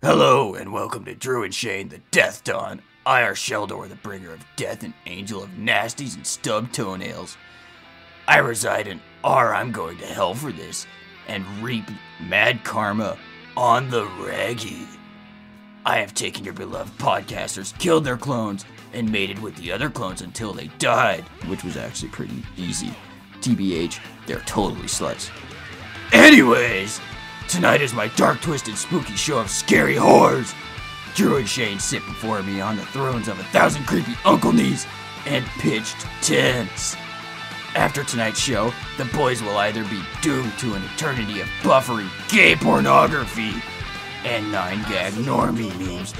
Hello and welcome to Drew and Shane, the Death Dawn. I are Sheldor, the bringer of death and angel of nasties and stubbed toenails. I reside in I'm going to hell for this, and reap mad karma on the raggy. I have taken your beloved podcasters, killed their clones, and mated with the other clones until they died, which was actually pretty easy. TBH, they're totally sluts. Anyways, tonight is my dark, twisted, spooky show of scary horrors. Drew and Shane sit before me on the thrones of 1,000 creepy uncle knees and pitched tents. After tonight's show, the boys will either be doomed to an eternity of buffering gay pornography and 9-gag normie memes,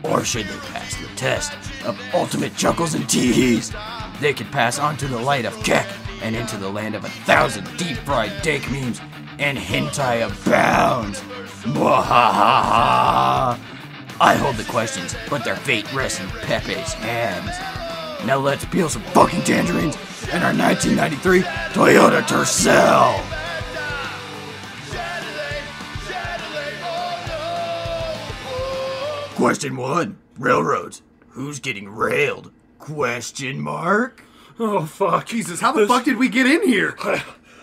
or should they pass the test of ultimate chuckles and tees, they could pass on to the light of Keck and into the land of 1,000 deep-fried dank memes and hentai abounds. Mwahaha! I hold the questions, but their fate rests in Pepe's hands. Now let's peel some fucking tangerines in our 1993 Toyota Tercel. Question 1. Railroads. Who's getting railed? Question mark? Oh fuck! Jesus, how the fuck did we get in here?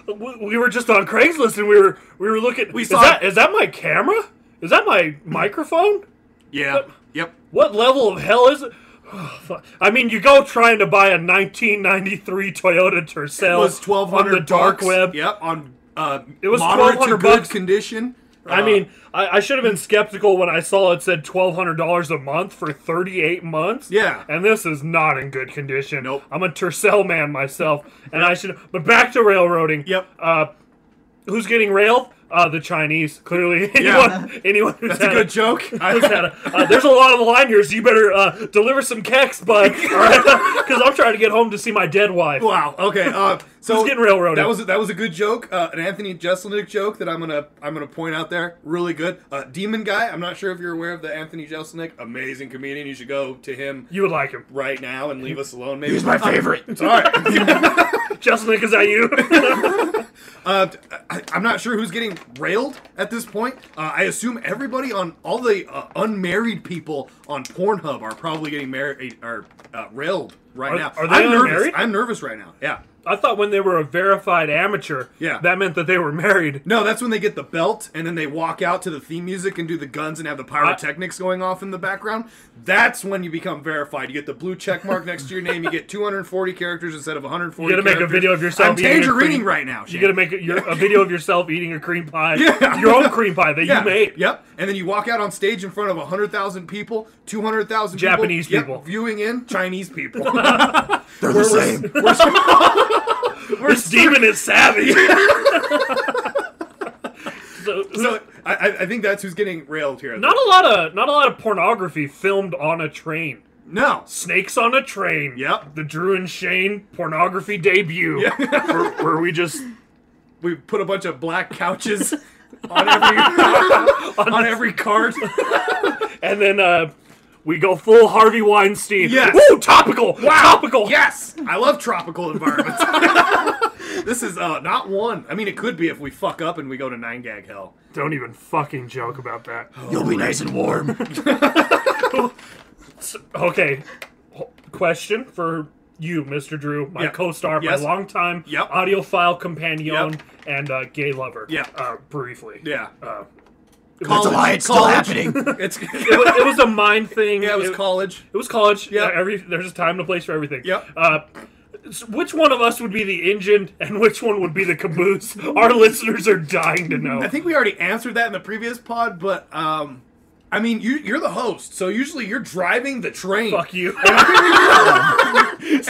We were just on Craigslist and we were looking. Is that my camera? Is that my microphone? Yeah. Yep. What level of hell is it? Oh, fuck. I mean, you go trying to buy a 1993 Toyota Tercel. It was $1,200 on the dark web. Yep. On it was moderate to good $1,200 condition. I mean, I should have been skeptical when I saw it said $1,200 a month for 38 months. Yeah. And this is not in good condition. Nope. I'm a Tercel man myself, and I should. But back to railroading. Yep. Who's getting railed? The Chinese, clearly. Anyone who's That's a good joke. There's a lot on the line here, so you better deliver some keks, bud. Because I'm trying to get home to see my dead wife. Wow. Okay. So who's getting railroaded? That was a good joke. An Anthony Jeselnik joke that I'm gonna point out there. Really good. Demon Guy. I'm not sure if you're aware of the Anthony Jeselnik. Amazing comedian. You should go to him. You would like him right now and leave us alone. Maybe he's my favorite. All right. Jeselnik, is that you? I'm not sure who's getting railed at this point. I assume everybody on all the unmarried people on Pornhub are probably getting married or railed right now. Are they unmarried? I'm nervous right now. Yeah. I thought when they were a verified amateur, that meant that they were married. No, that's when they get the belt and then they walk out to the theme music and do the guns and have the pyrotechnics going off in the background. That's when you become verified. You get the blue check mark next to your name. You get 240 characters instead of 140 You gotta make a video of yourself eating tangerining right now, Shane. You gotta make a video of yourself eating a cream pie. Your own cream pie that you made. Yep. And then you walk out on stage in front of 100,000 people, 200,000 people. Japanese people. Viewing in. Chinese people. They're the same. This demon is savvy. So I think that's who's getting railed here. Not a lot of pornography filmed on a train. No. Snakes on a Train. Yep. The Drew and Shane pornography debut. Yeah. where we put a bunch of black couches on every cart. And then we go full Harvey Weinstein. Yes. Woo, topical. Wow. Topical. Yes. I love tropical environments. This is not one. I mean, it could be if we fuck up and we go to 9-gag hell. Don't even fucking joke about that. You'll be nice and warm. Okay. Question for you, Mr. Drew, my co-star, my longtime audiophile companion, and gay lover. Yeah. Briefly. Yeah. That's a lie. It's still happening. It was a mind thing. Yeah, it was college. It was college. Yeah. There's a time and a place for everything. Yep. Which one of us would be the engine and which one would be the caboose? Our listeners are dying to know. I think we already answered that in the previous pod, but I mean, you're the host, so usually you're driving the train. Fuck you. So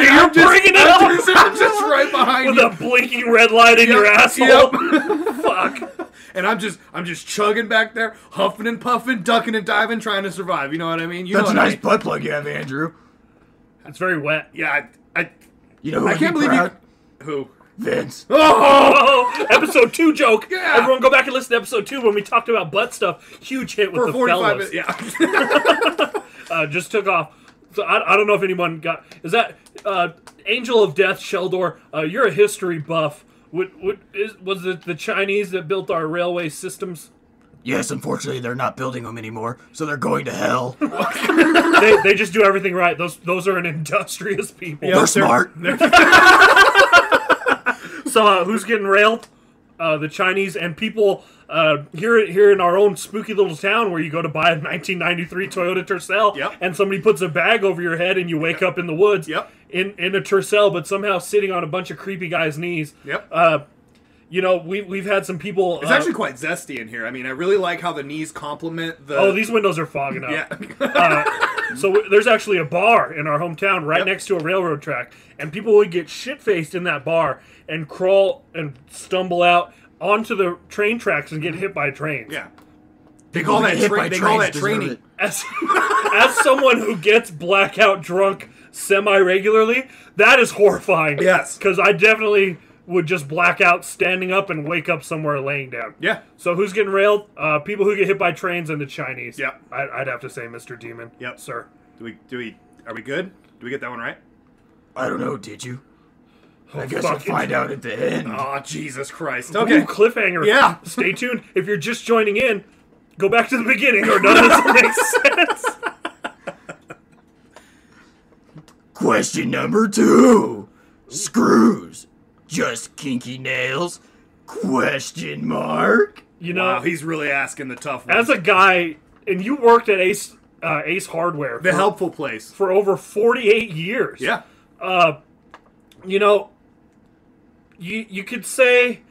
you're bringing it up. I'm just right behind you. With a blinking red light in your asshole. Yep. Fuck. And I'm just chugging back there, huffing and puffing, ducking and diving, trying to survive. You know what I mean? That's a nice butt plug you have, Andrew. It's very wet. Yeah, you know who I can't believe proud? you. Who? Vince. Oh, episode 2 joke. Yeah. Everyone go back and listen to episode 2 when we talked about butt stuff. Huge hit with for the 45 fellas. Yeah. Just took off. So I don't know if anyone got. Is that Angel of Death, Sheldor? You're a history buff. Was it the Chinese that built our railway systems? Yes, unfortunately, they're not building them anymore, so they're going to hell. They just do everything right. Those are an industrious people. Yeah, they're smart. So who's getting railed? The Chinese and people here in our own spooky little town where you go to buy a 1993 Toyota Tercel, and somebody puts a bag over your head and you wake up in the woods in a Tercel, but somehow sitting on a bunch of creepy guys' knees. You know, we've had some people... It's actually quite zesty in here. I mean, I really like how the knees complement the... Oh, these windows are fogging up. So there's actually a bar in our hometown right next to a railroad track, and people would get shit-faced in that bar and crawl and stumble out onto the train tracks and get hit by trains. Yeah. They call that training. As someone who gets blackout drunk semi-regularly, that is horrifying. Yes. Because I definitely would just black out standing up and wake up somewhere laying down. Yeah. So who's getting railed? People who get hit by trains and the Chinese. Yep. I'd have to say Mr. Demon. Yep. Sir. Are we good? Do we get that one right? I don't know, did you? I guess we'll find out at the end. Oh, Jesus Christ. Okay. Ooh, cliffhanger. Yeah. Stay tuned. If you're just joining in, go back to the beginning or none of this will make sense. Question number 2. Screws. Just kinky nails? Question mark? You know, wow, he's really asking the tough ones. As a guy, and you worked at Ace Hardware. The helpful place. For over 48 years. Yeah. You know, you could say,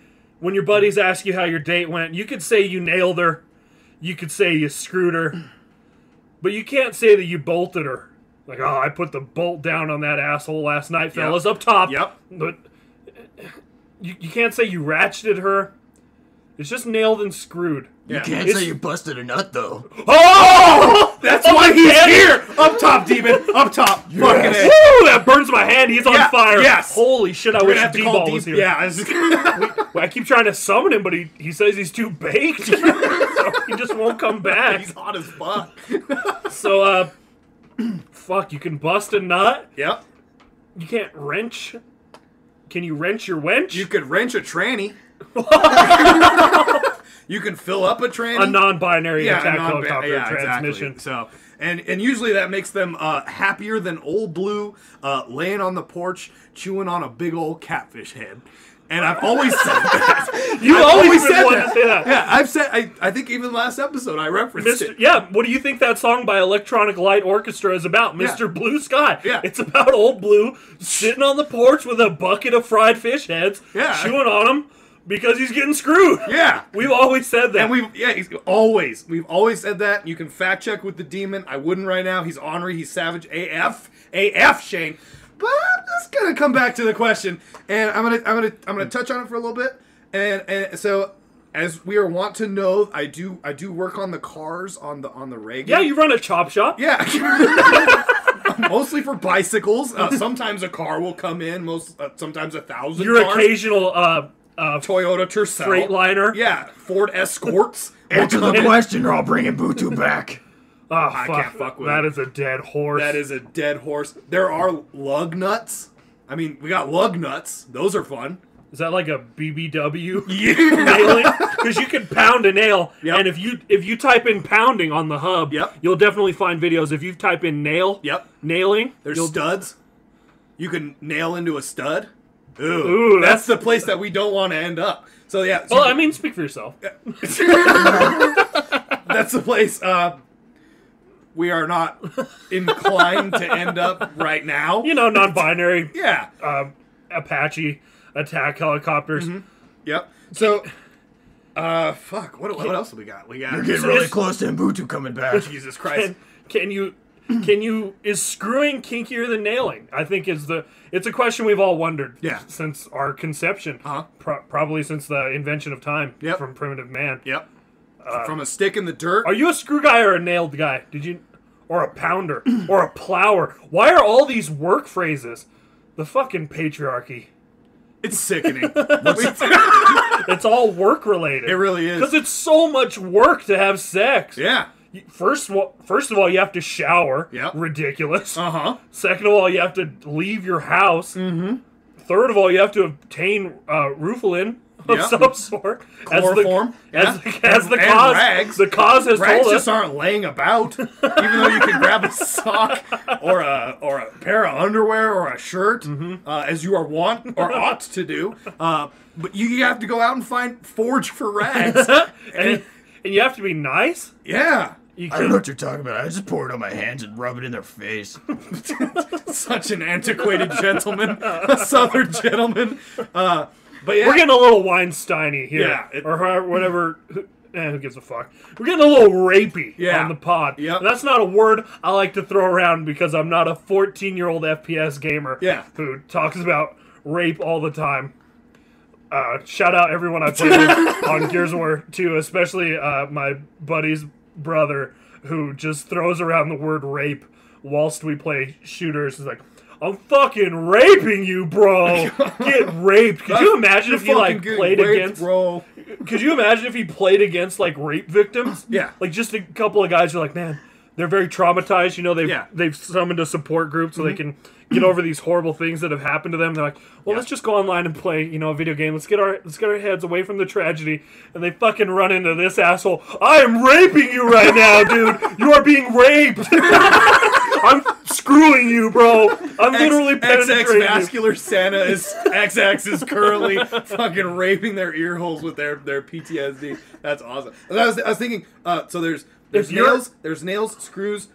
when your buddies ask you how your date went, you could say you nailed her. You could say you screwed her. But you can't say that you bolted her. Like, oh, I put the bolt down on that asshole last night, fellas, up top. Yep. But you can't say you ratcheted her. It's just nailed and screwed. You can't say you busted a nut, though. Oh! That's why he's here! Up top, Demon! Up top! Yes. Fucking A. Woo! That burns my hand. He's on fire. Yes. Holy shit, I wish D-Ball was here. Yeah. I keep trying to summon him, but he says he's too baked. So he just won't come back. He's hot as fuck. So, fuck, you can bust a nut. Yep. You can't wrench. Can you wrench your wench? You could wrench a tranny. You can fill up a tranny. A non-binary attack helicopter transmission. Exactly. So, and usually that makes them happier than Old Blue laying on the porch chewing on a big old catfish head. And I've always said that. I've always said that. Yeah, I've said. I think even last episode I referenced it. Yeah, what do you think that song by Electronic Light Orchestra is about? Mr. Blue Sky. Yeah. It's about Old Blue sitting on the porch with a bucket of fried fish heads, chewing on them because he's getting screwed. Yeah. We've always said that. And we've always said that. You can fact check with the Demon. I wouldn't right now. He's ornery. He's savage. AF, Shane. But I'm just gonna come back to the question, and I'm gonna touch on it for a little bit. And so, as we are wont to know, I do work on the cars on the regular. Yeah, you run a chop shop. Yeah, mostly for bicycles. Sometimes a car will come in. Sometimes 1,000. Your cars. occasional Toyota Tercel, Freightliner. Yeah, Ford Escorts. Answer the question, or I'll bring Butu back. Oh, I can't fuck with that. it. Is a dead horse. That is a dead horse. There are lug nuts. I mean, we got lug nuts. Those are fun. Is that like a BBW nailing? Because you can pound a nail, and if you type in pounding on the hub, you'll definitely find videos. If you type in nailing, there's studs. You can nail into a stud. Ooh, that's the place that we don't want to end up. So yeah. Well, I mean, speak for yourself. That's the place. We are not inclined to end up right now. You know, non-binary. Yeah. Apache attack helicopters. Mm-hmm. Yep. So, fuck. What else have we got? You're getting really close to Mbutu coming back. Jesus Christ. Can you? Is screwing kinkier than nailing? I think it's a question we've all wondered. Yeah. Since our conception. Probably since the invention of time. Yep. From primitive man. Yep. From a stick in the dirt. Are you a screw guy or a nailed guy? Or a pounder or a plower? Why are all these work phrases? The fucking patriarchy. It's sickening. It's all work related. It really is. Because it's so much work to have sex. Yeah. First of all, you have to shower. Yep. Ridiculous. Second of all, you have to leave your house. Third of all, you have to obtain roofalin of some sort. Chloroform. As the and cause. rags. The cause has Rags told us. just aren't laying about, even though you can grab a sock or a pair of underwear or a shirt, as you are wont or ought to do. But you have to go out and forage for rags. and you have to be nice. Yeah. You I don't know what you're talking about. I just pour it on my hands and rub it in their face. Such an antiquated gentleman, a southern gentleman. But yeah, We're getting a little Weinsteiny here. Yeah, or whatever. Who gives a fuck? We're getting a little rapey on the pod. Yep. And that's not a word I like to throw around because I'm not a 14-year-old FPS gamer who talks about rape all the time. Shout out everyone I played with on Gears of War 2, especially my buddy's brother, who just throws around the word rape whilst we play shooters. He's like, I'm fucking raping you, bro. Get raped. Could you imagine if he like played against bro? Could you imagine if he played against like rape victims? Yeah. Like just a couple of guys who are like, man, they're very traumatized. You know, they've summoned a support group so they can get over these horrible things that have happened to them. They're like, well, let's just go online and play, a video game. Let's get our heads away from the tragedy. And they fucking run into this asshole. I am raping you right now, dude. You are being raped. I'm screwing you, bro. I'm literally penetrating XX vascular Santa is XX is currently fucking raping their ear holes with their PTSD. That's awesome. I was thinking. So there's nails, screws,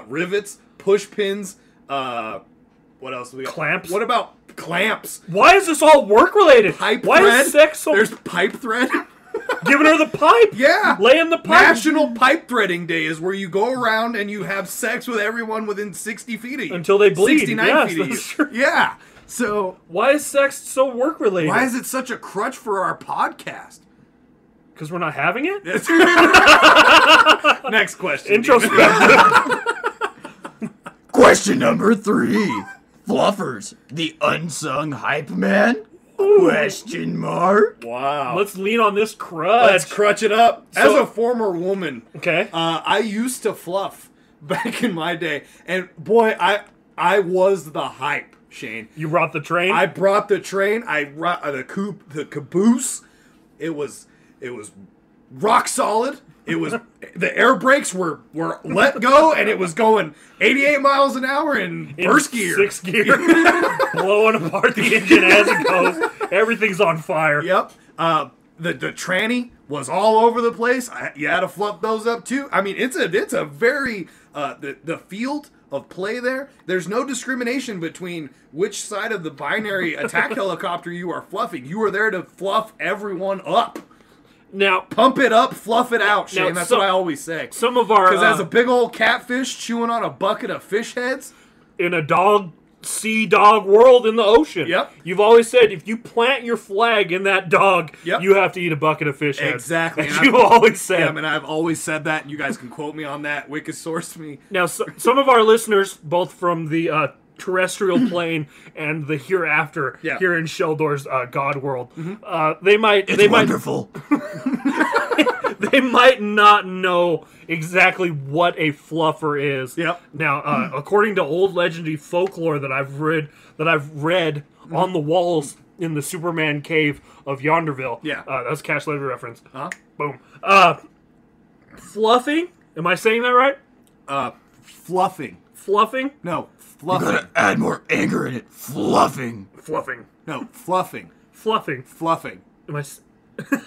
rivets, push pins. What else do we got? Clamps. What about clamps? Why is this all work related? Pipe Why thread. is sex so? There's pipe thread. Giving her the pipe. Yeah. Laying the pipe. National Pipe Threading Day is where you go around and you have sex with everyone within 60 feet of you. Until they bleed. 69 Yes, feet of that's you. true. Yeah. So Why is sex so work related? why is it such a crutch for our podcast? Because we're not having it? Next question. Introspective. Question number 3. Fluffers, the unsung hype man? Question mark? Wow. Let's lean on this crutch. Let's crutch it up. As a former woman, Okay. I used to fluff back in my day, and boy, I was the hype, Shane. You brought the train? I brought the train. I brought the caboose. It was rock solid. It was the air brakes were let go, and it was going 88 miles an hour in first gear. 6th gear. Blowing apart the engine as it goes. Everything's on fire. Yep. The tranny was all over the place. You had to fluff those up too. I mean, it's a very the field of play there. There's no discrimination between which side of the binary attack helicopter you are fluffing. You are there to fluff everyone up. Now, Pump it up, fluff it out, Shane. Now, That's some- what I always say. some of our... Because as a big old catfish chewing on a bucket of fish heads, in a sea dog world in the ocean. Yep. You've always said if you plant your flag in that dog, Yep. you have to eat a bucket of fish heads. Exactly. That's And you've always said. yeah, I mean, I've always said that, and you guys can quote me on that. Wikisource me. Now, some of our listeners, both from the terrestrial plane and the hereafter, Yeah. here in Sheldor's God world, they might Wonderful. they might not know exactly what a fluffer is. Yep. Now, according to old legendary folklore that I've read on the walls in the Superman cave of Yonderville. Yeah. That's a Cash Levy reference. Huh? Boom. Fluffing. Am I saying that right? Fluffing. Fluffing. No, You gotta fluffing. add more anger in it. Fluffing. Fluffing. No, fluffing. Fluffing. Fluffing. Am I?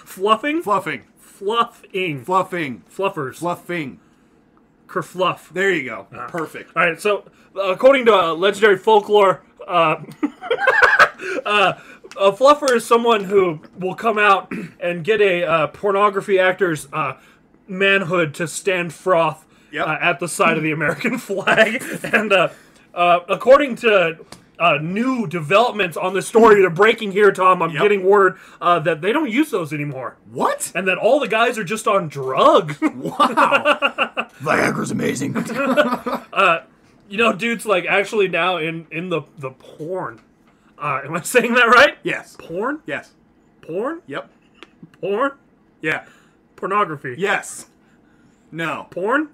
Fluffing. Fluffing. Fluffing. Fluffing. Fluffers. Fluffing. Kerfluff. There you go. Perfect. All right, so according to legendary folklore, a fluffer is someone who will come out and get a pornography actor's manhood to stand froth Yep. at the side of the American flag. And according to new developments on the story, they're breaking here, Tom. I'm Yep. getting word that they don't use those anymore. What? And that all the guys are just on drugs. Wow. Viagra's amazing. Dudes, like, actually now in the porn. Am I saying that right? Yes. Porn? Yes. Porn? Yep. Porn? Yeah. Pornography. Yes. No. Porn?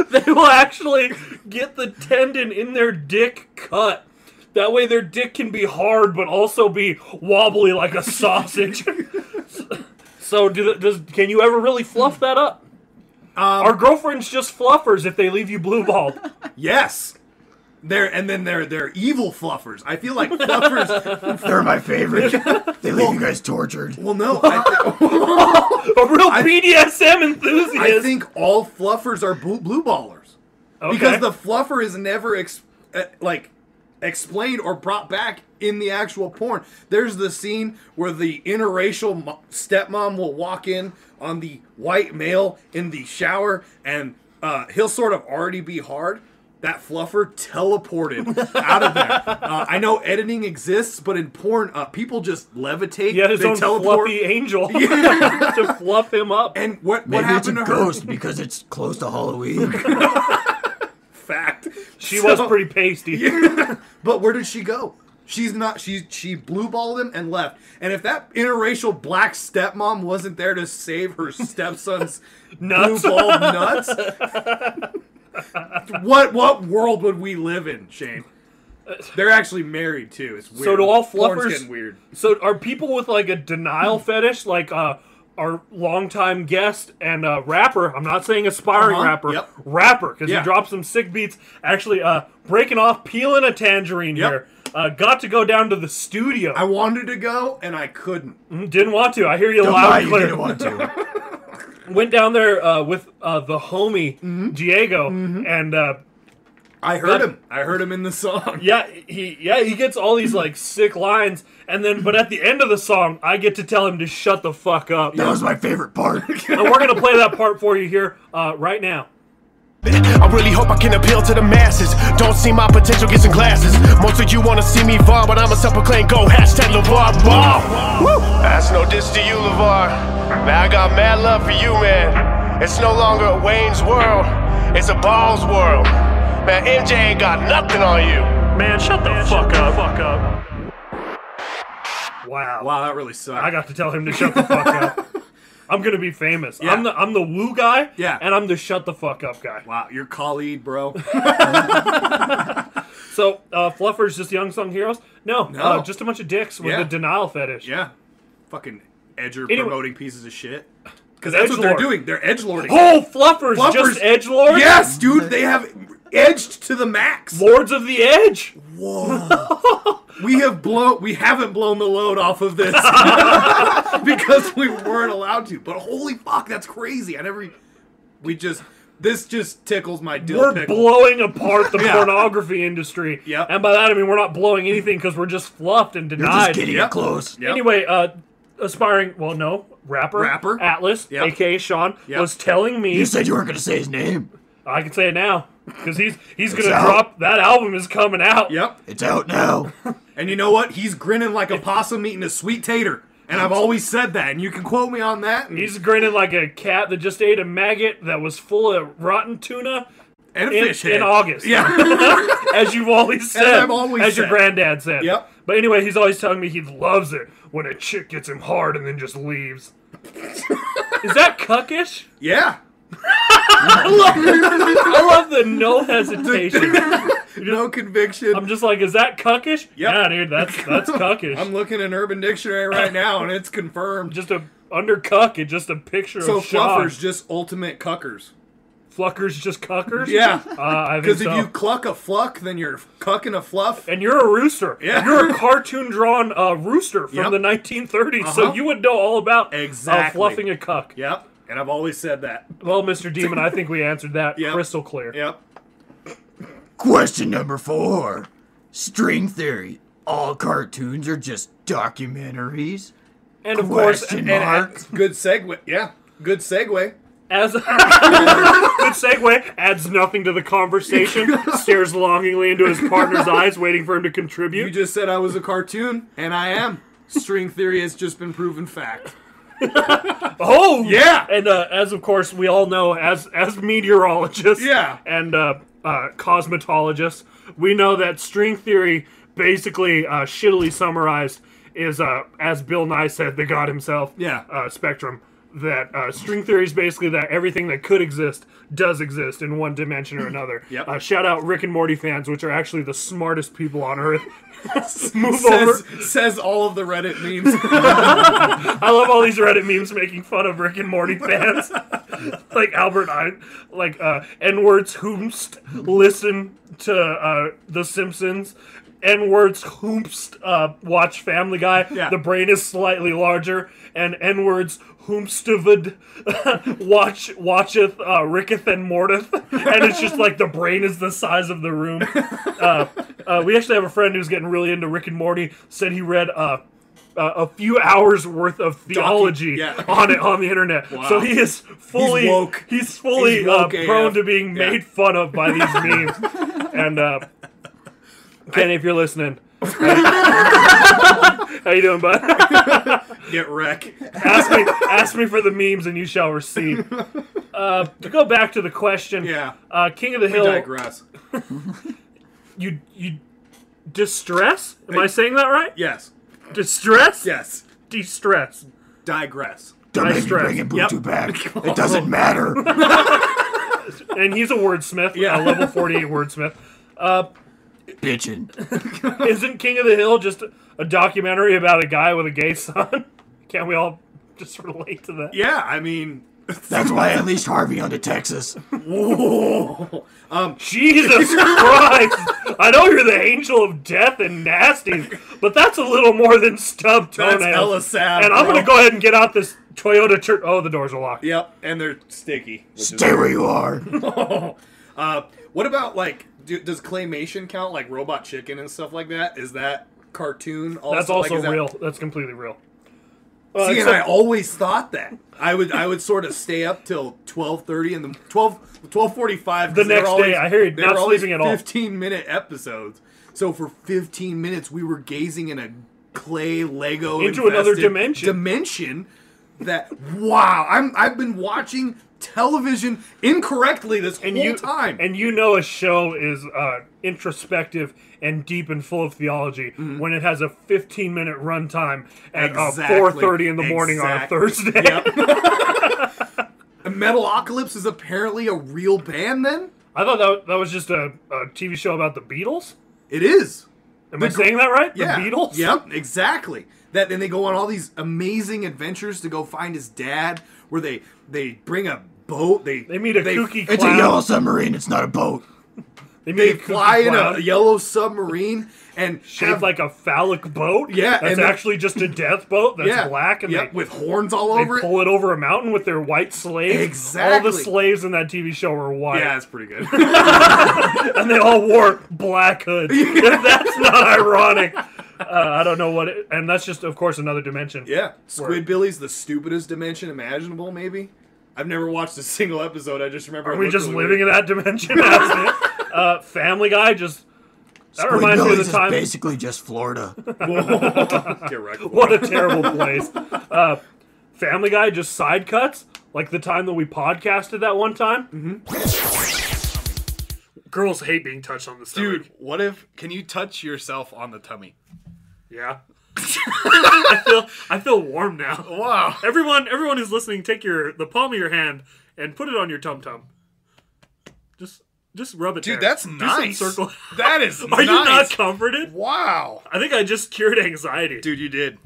They will actually get the tendon in their dick cut. That way their dick can be hard but also be wobbly like a sausage. So can you ever really fluff that up? Our girlfriends just fluffers if they leave you blue-balled. Yes. They're evil fluffers. I feel like fluffers... They're my favorite. They leave you guys tortured. Well, no. A real BDSM enthusiast. I think all fluffers are blue ballers. Okay. Because the fluffer is never explained or brought back in the actual porn. There's the scene where the interracial stepmom will walk in on the white male in the shower, and he'll sort of already be hard. That fluffer teleported out of there. I know editing exists, but in porn, people just levitate. Yeah, his own fluffy angel to fluff him up. And what Maybe happened it's a to her? ghost because it's close to Halloween. Fact. She was pretty pasty. Yeah. But where did she go? She's not. She blue-balled him and left. And if that interracial black stepmom wasn't there to save her stepson's blue-balled nuts, what world would we live in, Shane? They're actually married too. It's weird. So do all Porn's fluffers? getting weird. So are people with like a denial fetish, like our longtime guest and rapper? I'm not saying aspiring rapper. Yep. Rapper, because Yeah. he dropped some sick beats. Actually, breaking off, peeling a tangerine here. Got to go down to the studio. I wanted to go and I couldn't. Didn't want to. I hear you Don't loud lie, and you clear. didn't want to. Went down there with the homie Diego, and I heard him. I heard him in the song. he gets all these like sick lines, and then but at the end of the song, I get to tell him to shut the fuck up. That was my favorite part. And we're gonna play that part for you here right now. I really hope I can appeal to the masses. Don't see my potential, get some glasses. Most of you wanna see me fall, but I'm a self-proclaimed go. Hashtag LeVar Ball. Woo! That's no diss to you, LeVar. Man, I got mad love for you, man. It's no longer a Wayne's world. It's a Ball's world. Man, MJ ain't got nothing on you. Man, shut the fuck up. Wow, that really sucked. I got to tell him to shut the fuck up. I'm gonna be famous. Yeah. I'm the woo guy. Yeah. And I'm the shut the fuck up guy. Wow, you're Khalid, bro. So, Fluffers just young sung heroes? No. No. Just a bunch of dicks with Yeah. a denial fetish. Yeah. Fucking edger Anyway. promoting pieces of shit. Because that's what they're Edgelord. doing. They're edgelording. Oh, Fluffers, just edgelords? Yes, dude. They have edged to the max. Lords of the Edge. Whoa. We haven't blown the load off of this because we weren't allowed to. But holy fuck, that's crazy. This just tickles my dill We're pickle. blowing apart the Yeah. pornography industry. Yep. And by that I mean we're not blowing anything because we're just fluffed and You're denied. just getting it close. Yep. Anyway, rapper Atlas, Yep. aka Sean, Yep. was telling me You said you weren't going to say his name. I can say it now because he's gonna out. drop that album is coming out. Yep. It's out now. And you know what? He's grinning like a possum eating a sweet tater. And I've always said that. And you can quote me on that. And, He's grinning like a cat that just ate a maggot that was full of rotten tuna and a fish head. in August. Yeah. As you've always said. I've always as your said. granddad said. Yep. But anyway, he's always telling me he loves it when a chick gets him hard and then just leaves. Is that cuckish? Yeah. I love the no hesitation. No conviction. I'm just like, is that cuckish? Yep. Yeah, dude, that's cuckish. I'm looking in Urban Dictionary right now, and it's confirmed. Just a under cuck, it's just a picture So of Sean. fluffers just ultimate cuckers. Fluckers just cuckers? Yeah. I think Because so. if you cluck a fluck, then you're cucking a fluff. And you're a rooster. Yeah. You're a cartoon-drawn rooster from Yep. the 1930s, so you would know all about Exactly. fluffing a cuck. Yep. And I've always said that. Well, Mr. Demon, I think we answered that Yep. crystal clear. Yep. Question number 4. String theory. All cartoons are just documentaries? And of course, Question And mark. good segue. Yeah. Good segue. as good segue, adds nothing to the conversation, stares longingly into his partner's eyes, waiting for him to You contribute. just said I was a cartoon, and I am. String theory has just been proven fact. Oh, Yeah. And as of course we all know, as meteorologists, Yeah. and cosmetologists, we know that string theory, basically shittily summarized, is as Bill Nye said, the god himself, Yeah. spectrum. that string theory is basically that everything that could exist does exist in one dimension or another. Yep. Shout out Rick and Morty fans, which are actually the smartest people on Earth. Over. Says all of the Reddit memes. I love all these Reddit memes making fun of Rick and Morty fans. Like Albert N-words whomst listen to The Simpsons. N-words whomst watch Family Guy. Yeah. The brain is slightly larger. And N-words whomstavid watcheth Ricketh and Mortith. And it's just like the brain is the size of the room. We actually have a friend who's getting really into Rick and Morty. Said he read a few hours worth of theology on the internet. Wow. So he is fully woke. He's fully woke prone to being made fun of by these memes. And Kenny, if you're listening, how you doing, bud? Get wreck. Ask me for the memes, and you shall receive. To go back to the question, King of the Hill. Digress. You distress? Am I saying that right? Yes. Distress? Yes. De-stress. Digress. Don't make me bring Ubuntu back. It doesn't matter. And he's a wordsmith, a level 48 wordsmith. Bitchin'. Isn't King of the Hill just a documentary about a guy with a gay son? Can't we all just relate to that? Yeah, I mean... That's why I unleashed Harvey onto Texas. Whoa. Jesus Christ! I know you're the angel of death and nasty, but that's a little more than stub toenails. That's hella sad, And I'm going to go ahead and get out this Toyota church. Oh, the doors are locked. Yep, and they're sticky. Stay where you are. What about, like, does claymation count, like Robot Chicken and stuff like that? Is that cartoon also? That's also like, real. That's completely real. See, and I always thought that. I would sort of stay up till 12:30 and the 12:45. The next day, I hear you not sleeping at all. 15-minute episodes. So for 15 minutes, we were gazing in a clay Lego into another dimension. That I've been watching television incorrectly this whole time. And you know a show is introspective and deep and full of theology when it has a 15-minute runtime at 4:30 in the morning on a Thursday. Yep. Metalocalypse is apparently a real band then? I thought that was just a TV show about the Beatles. It is. Am I saying that right? Yeah. The Beatles? Yep, exactly. That then they go on all these amazing adventures to go find his dad, where they bring a boat. They meet a kooky clown. It's a yellow submarine. It's not a boat. They fly in a yellow submarine and shaped like a phallic boat. Yeah, that's actually just a death boat that's black and with horns all over it. They pull it over a mountain with their white slaves. Exactly. All the slaves in that TV show were white. Yeah, that's pretty good. And they all wore black hoods. If that's not ironic, I don't know what. And that's just, of course, another dimension. Yeah, Squidbillies, the stupidest dimension imaginable. Maybe I've never watched a single episode. I just remember. Are we just living in that dimension? Family Guy just. That reminds me of the time. Is basically just Florida. What a terrible place. Family Guy just side cuts, like the time that we podcasted that one time. Mm-hmm. Girls hate being touched on the stomach. Dude, what if? Can you touch yourself on the tummy? Yeah. I feel warm now. Wow. Everyone who's listening, take the palm of your hand and put it on your tum tum. Just rub it. Dude, there. that's nice. Some circle. That is Are you not comforted? Wow. I think I just cured anxiety. Dude, you did.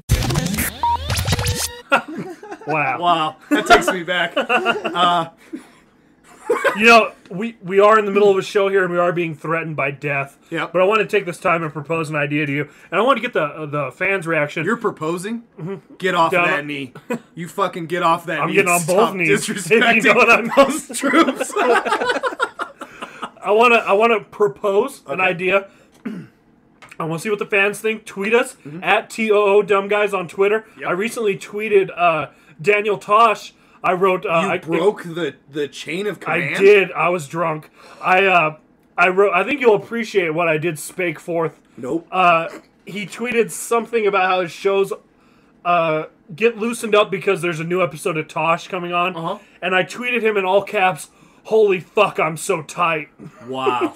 Wow. That takes me back. You know, we are in the middle of a show here, and we are being threatened by death. Yep. But I want to take this time and propose an idea to you, and I want to get the fans' reaction. You're proposing? Mm-hmm. Get off of that knee. You fucking get off that knee. I'm getting on both knees. Disrespecting you know what I mean? those troops. I want to propose an idea. I want to see what the fans think. Tweet us at TOO Dumb Guys on Twitter. Yep. I recently tweeted Daniel Tosh. I wrote. You broke the chain of command. I did. I was drunk. I wrote. I think you'll appreciate what I did. Spake forth. Nope. He tweeted something about how his shows get loosened up because there's a new episode of Tosh coming on. And I tweeted him in all caps. Holy fuck! I'm so tight. Wow.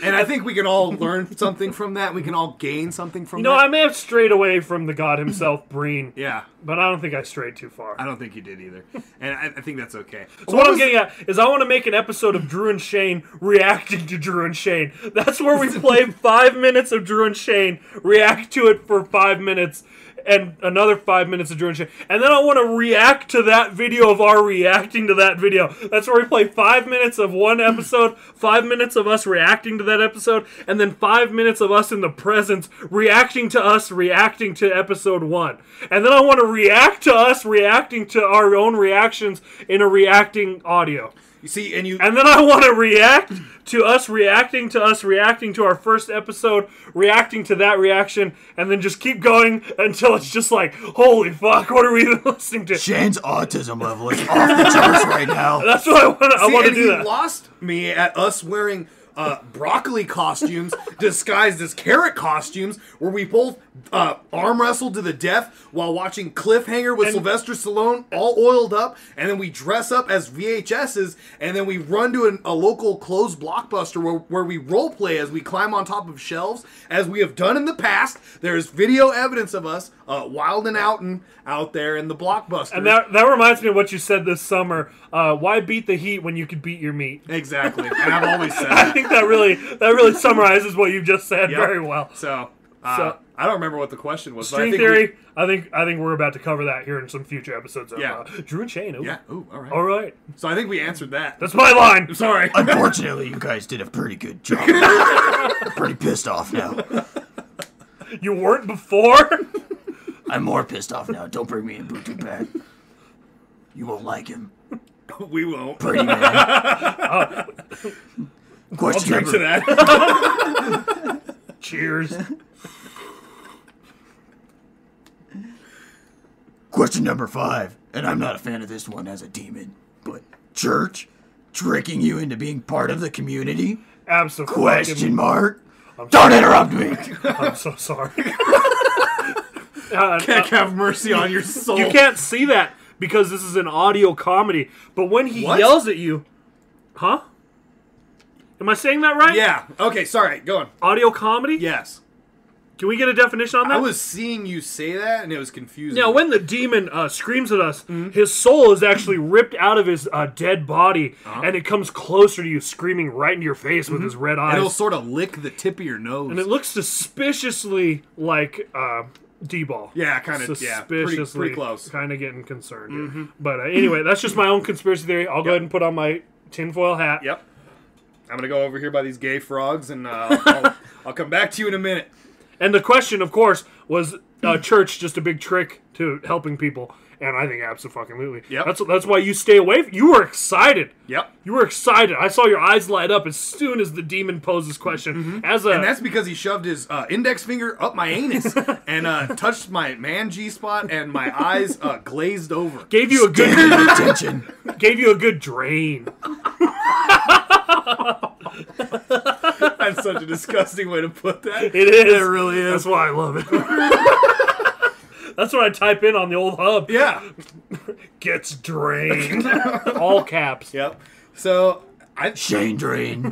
And I think we can all learn something from that. We can all gain something from that. I may have strayed away from the god himself, Breen. Yeah. But I don't think I strayed too far. I don't think you did either. And I think that's okay. So what I'm getting at is I want to make an episode of Drew and Shane reacting to Drew and Shane. That's where we play 5 minutes of Drew and Shane, react to it for 5 minutes, and another 5 minutes of Drew and Shane. And then I want to react to that video of our reacting to that video. That's where we play 5 minutes of one episode, 5 minutes of us reacting to that episode, and then 5 minutes of us in the presence reacting to us reacting to episode 1. And then I want to react to us reacting to our own reactions in a reacting audio. You see, and then I want to react to us reacting to our first episode, reacting to that reaction, and then just keep going until it's just like, holy fuck, what are we even listening to? Shane's autism level is off the charts right now. That's what I want to do. He lost me at us wearing broccoli costumes disguised as carrot costumes, where we both arm wrestled to the death while watching Cliffhanger with Sylvester Stallone, all oiled up, and then we dress up as VHSs, and then we run to a local closed Blockbuster where we role play as we climb on top of shelves, as we have done in the past. There's video evidence of us wilding out there in the Blockbuster. And that reminds me of what you said this summer. Why beat the heat when you could beat your meat? Exactly, and I've always said I that. think that really summarizes what you just said very well. So I don't remember what the question was. String theory. I think we're about to cover that here in some future episodes of Drew and Shane. Ooh. Yeah. Ooh. All right. All right. So I think we answered that. That's my line. Sorry. Unfortunately, you guys did a pretty good job. I'm pretty pissed off now. You weren't before? I'm more pissed off now. Don't bring me in Butu back. You won't like him. We won't. Pretty man. Question I'll drink to that. Cheers. Question number 5, and I'm not a fan of this one as a demon, but church tricking you into being part of the community? Absolutely. Question mark. Don't interrupt me. I'm so sorry. Can't have mercy on your soul. You can't see that because this is an audio comedy. But when he yells at you, huh? Am I saying that right? Yeah. Okay. Sorry. Go on. Audio comedy? Yes. Can we get a definition on that? I was seeing you say that, and it was confusing. Now, when the demon screams at us, his soul is actually ripped out of his dead body, and it comes closer to you, screaming right into your face with his red eyes. And it'll sort of lick the tip of your nose. And it looks suspiciously like D-ball. Yeah, kind of. Yeah, pretty close. Kind of getting concerned. Here. But anyway, that's just my own conspiracy theory. I'll go ahead and put on my tinfoil hat. Yep. I'm gonna go over here by these gay frogs, and I'll come back to you in a minute. And the question, of course, was church just a big trick to helping people? And I think absolutely. Yep. That's why you stay away. You were excited. Yep. You were excited. I saw your eyes light up as soon as the demon posed this question. And that's because he shoved his index finger up my anus and touched my man G-spot, and my eyes glazed over. Gave you a good attention. Gave you a good drain. That's such a disgusting way to put that. It is. It really is. That's why I love it. That's what I type in on the old hub. Yeah. Gets drained. All caps. Yep. So Shane drain.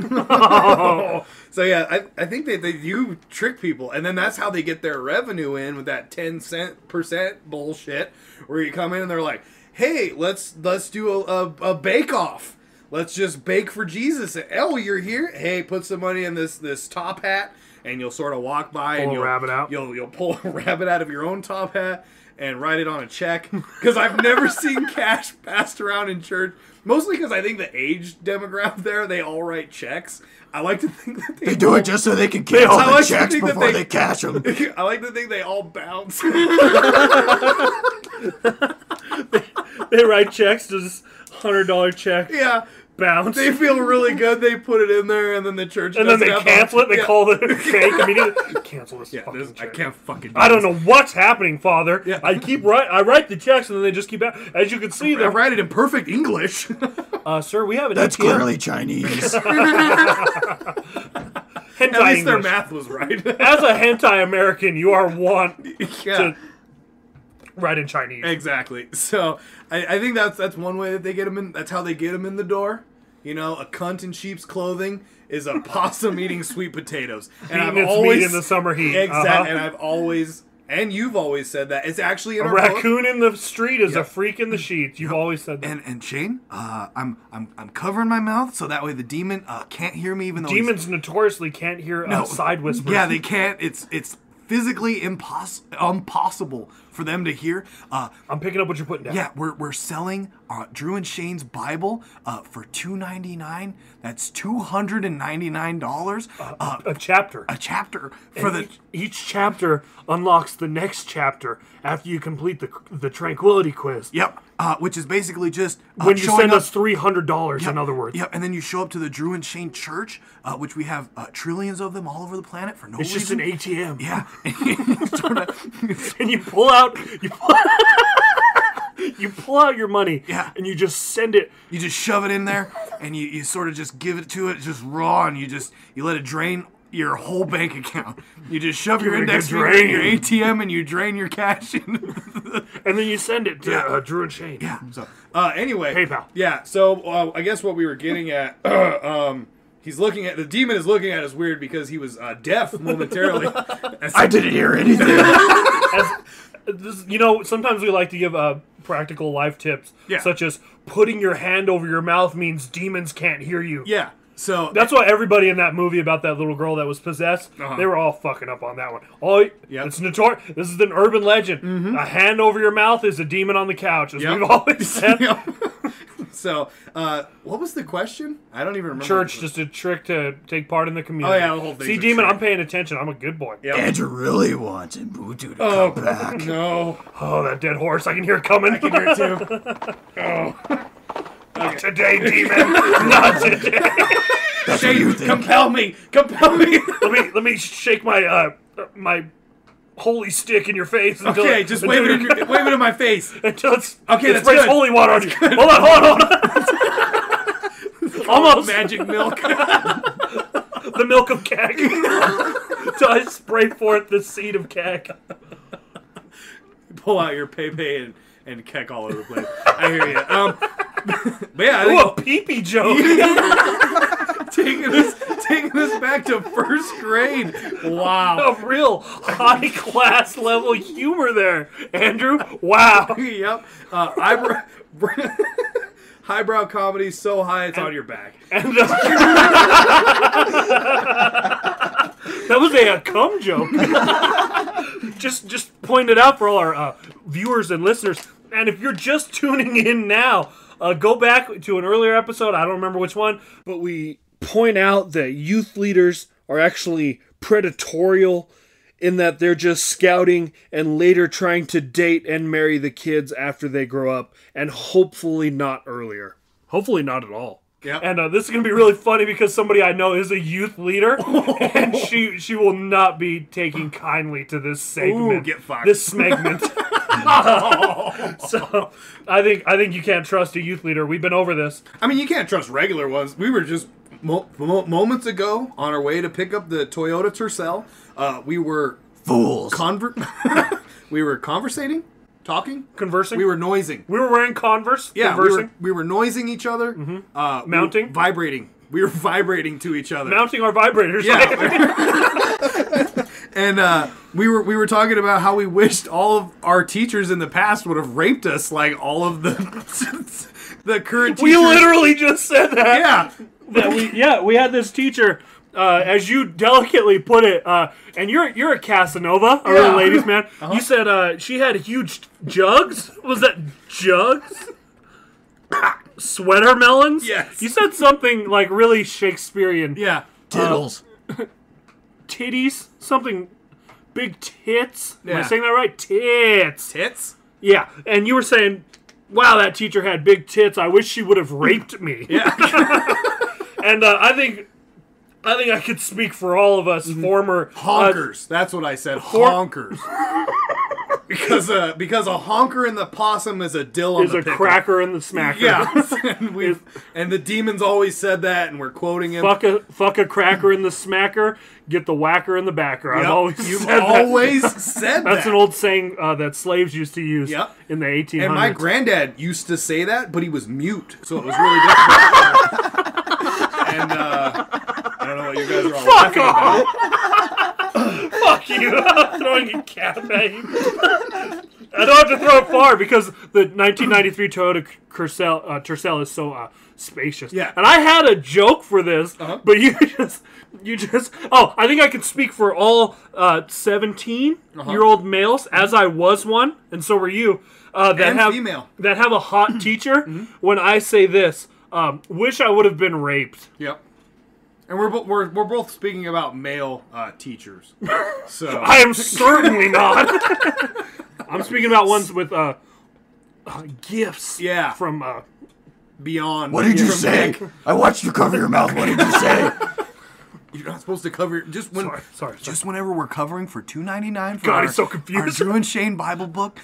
So yeah, I think they do trick people, and then that's how they get their revenue in with that 10% bullshit, where you come in and they're like, hey, let's do a bake off. Let's just bake for Jesus. Oh, you're here? Hey, put some money in this top hat, and you'll sort of walk by and you'll pull a rabbit out of your own top hat and write it on a check. Because I've never seen cash passed around in church. Mostly because I think the age demographic there, they all write checks. I like to think that they do it just so they can cancel the checks before they cash them. I like to think they all bounce. They write checks, just $100 check. Yeah. Bounce. They feel really good. They put it in there, and then the church. And then they cancel it. They call the bank immediately. Cancel this fucking check. I can't fucking. I don't know what's happening, Father. Yeah. I write the checks, and then they just keep out. As you can see, I write it in perfect English. Sir, we have an That's ATM. clearly Chinese. At least their math was right. As a hentai American, you are to write in Chinese. Exactly. So I think that's one way that they get them in. That's how they get them in the door. You know, a cunt in sheep's clothing is a possum eating sweet potatoes. And Eating its meat in the summer heat. Exactly. And I've always... And you've always said that. It's actually in A our raccoon book. in the street is a freak in the sheets. You've always said that. And Shane, I'm covering my mouth so that way the demon can't hear me even though Demons notoriously can't hear side whispers. Yeah, they can't. It's physically impossible for them to hear. I'm picking up what you're putting down. Yeah, we're selling Drew and Shane's Bible for $2.99. That's $299. A chapter. A chapter for each chapter unlocks the next chapter after you complete the tranquility quiz. Yep. Which is basically just when you send us $300. Yep, in other words. Yep. And then you show up to the Drew and Shane Church, which we have trillions of them all over the planet for no reason. It's just an ATM. Yeah. And you pull out you pull out your money. Yeah. And you just send it. You just shove it in there, and you sort of just give it to it just raw, and you let it drain your whole bank account. You just shove your index finger in your ATM, and you drain your cash. And then you send it to Drew and Shane. Yeah. So anyway. PayPal. Yeah. So I guess what we were getting at, he's looking at, the demon is looking at us weird because he was deaf momentarily. I didn't hear anything. Sometimes we like to give practical life tips, Yeah. such as putting your hand over your mouth means demons can't hear you. Yeah. So That's why everybody in that movie about that little girl that was possessed, they were all fucking up on that one. It's notorious. This is an urban legend. A hand over your mouth is a demon on the couch, as we've always said. So, what was the question? I don't even remember. Church, just a trick to take part in the community. Oh, yeah, the whole thing's See, a demon, trick. I'm paying attention. I'm a good boy. Yep. Andrew really wants Mbutu to come back. No. Oh, that dead horse. I can hear it coming. I can hear it too. Not today, demon. Not today. Shane, compel me. Let me shake my my holy stick in your face. Okay, just wave it in my face. Until it's Okay, it that's sprays good. holy water on you. Hold on. Almost Magic milk. the milk of Kek. So I spray forth the seed of Kek. Pull out your Pepe and Kek all over the place. I hear you. But yeah, I Ooh, think a pee-pee joke. taking us back to first grade. Wow. A real high-class level humor there, Andrew. Wow. Yep. Highbrow comedy so high it's on your back. And, that was a cum joke. just point it out for all our viewers and listeners. And if you're just tuning in now, go back to an earlier episode. I don't remember which one, but we point out that youth leaders are actually predatorial in that they're just scouting and later trying to date and marry the kids after they grow up, and hopefully not earlier. Hopefully not at all. Yep. And this is going to be really funny because somebody I know is a youth leader, and she will not be taking kindly to this segment. Ooh, get fucked. This segment. So I think you can't trust a youth leader. We've been over this. I mean, you can't trust regular ones. We were just moments ago on our way to pick up the Toyota Tercel. We were Fools. We were conversating, talking, Conversing. We were noising. We were wearing Converse. Yeah, conversing. we were noising each other. Mounting. Vibrating. We were vibrating to each other. Mounting our vibrators. Yeah. And we were talking about how we wished all of our teachers in the past would have raped us, like all of the current teachers. We literally just said that. Yeah. We had this teacher, as you delicately put it, and you're a Casanova, a real ladies man. You said she had huge jugs. Was that jugs? Sweater melons? Yes. You said something like really Shakespearean. Yeah. Tittles. Titties? Something big tits? Am I Yeah. saying that right? Tits. Tits? Yeah. And you were saying, wow, that teacher had big tits. I wish she would have raped me. Yeah. And I think I could speak for all of us former Honkers. That's what I said. Honkers. Because a honker in the possum is a dill on is the a pickle. cracker in the smacker. Yeah. and the demons always said that, and we're quoting him. Fuck a cracker in the smacker, get the whacker in the backer. Yep. I've always You've said always that. said that. That's an old saying that slaves used to use in the 1800s. And my granddad used to say that, but he was mute, so it was really difficult. And I don't know what you guys are all laughing about. Fuck you. I'm throwing a cap at you. I don't have to throw it far because the 1993 Toyota Tercel is so spacious. Yeah. And I had a joke for this, but you just. Oh, I think I can speak for all 17-year-old males, as I was one, and so were you. Female. That have a hot teacher. When I say this, wish I would have been raped. Yep. And we're both speaking about male teachers. So I am certainly not. I'm speaking about ones with gifts. Yeah. From beyond. What did you say? I watched you cover your mouth. What did you say? You're not supposed to cover just when. Sorry. Just whenever we're covering for $2.99 for God, our, he's so confused. our Drew and Shane Bible book.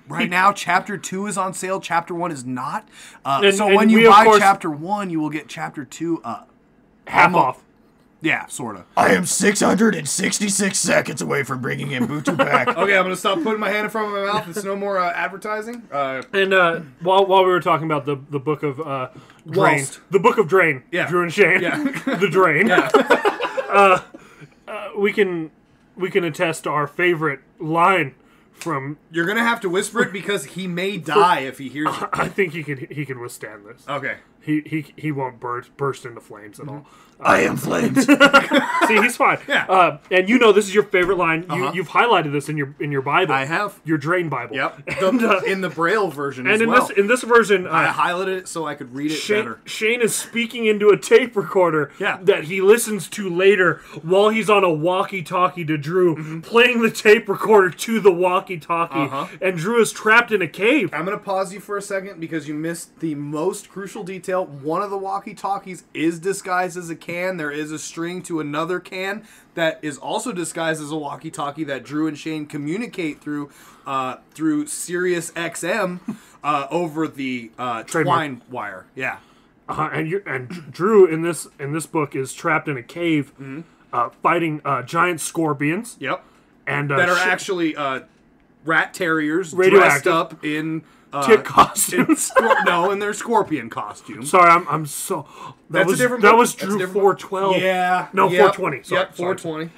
Right now, Chapter 2 is on sale. Chapter 1 is not. So when you buy Chapter 1, you will get Chapter 2 half off. Yeah, sort of. I am 666 seconds away from bringing in Butu back. Okay, I'm going to stop putting my hand in front of my mouth. It's no more advertising. And while we were talking about the book of Drain. Lost. The book of Drain. Yeah. Drew and Shane. Yeah. The Drain. Yeah. We can attest to our favorite line from... You're going to have to whisper it because he may die if he hears it. I think he can withstand this. Okay. He won't burst into flames at all. I am flames. See, he's fine. Yeah. And you know this is your favorite line. You've highlighted this in your Bible. I have. Your Drain Bible. Yep. In the Braille version And as well. in this version, I highlighted it so I could read it better. Shane is speaking into a tape recorder that he listens to later while he's on a walkie-talkie to Drew, playing the tape recorder to the walkie-talkie, and Drew is trapped in a cave. I'm going to pause you for a second because you missed the most crucial detail. One of the walkie-talkies is disguised as a can. There is a string to another can that is also disguised as a walkie-talkie that Drew and Shane communicate through Sirius XM over the twine wire. Yeah. And Drew in this book is trapped in a cave, fighting giant scorpions. Yep. And that are actually rat terriers dressed Radioactive. up in tick costumes. in their scorpion costumes. Sorry, I'm so. That was Drew 412. Yeah. No, 420. Sorry, yep, 420.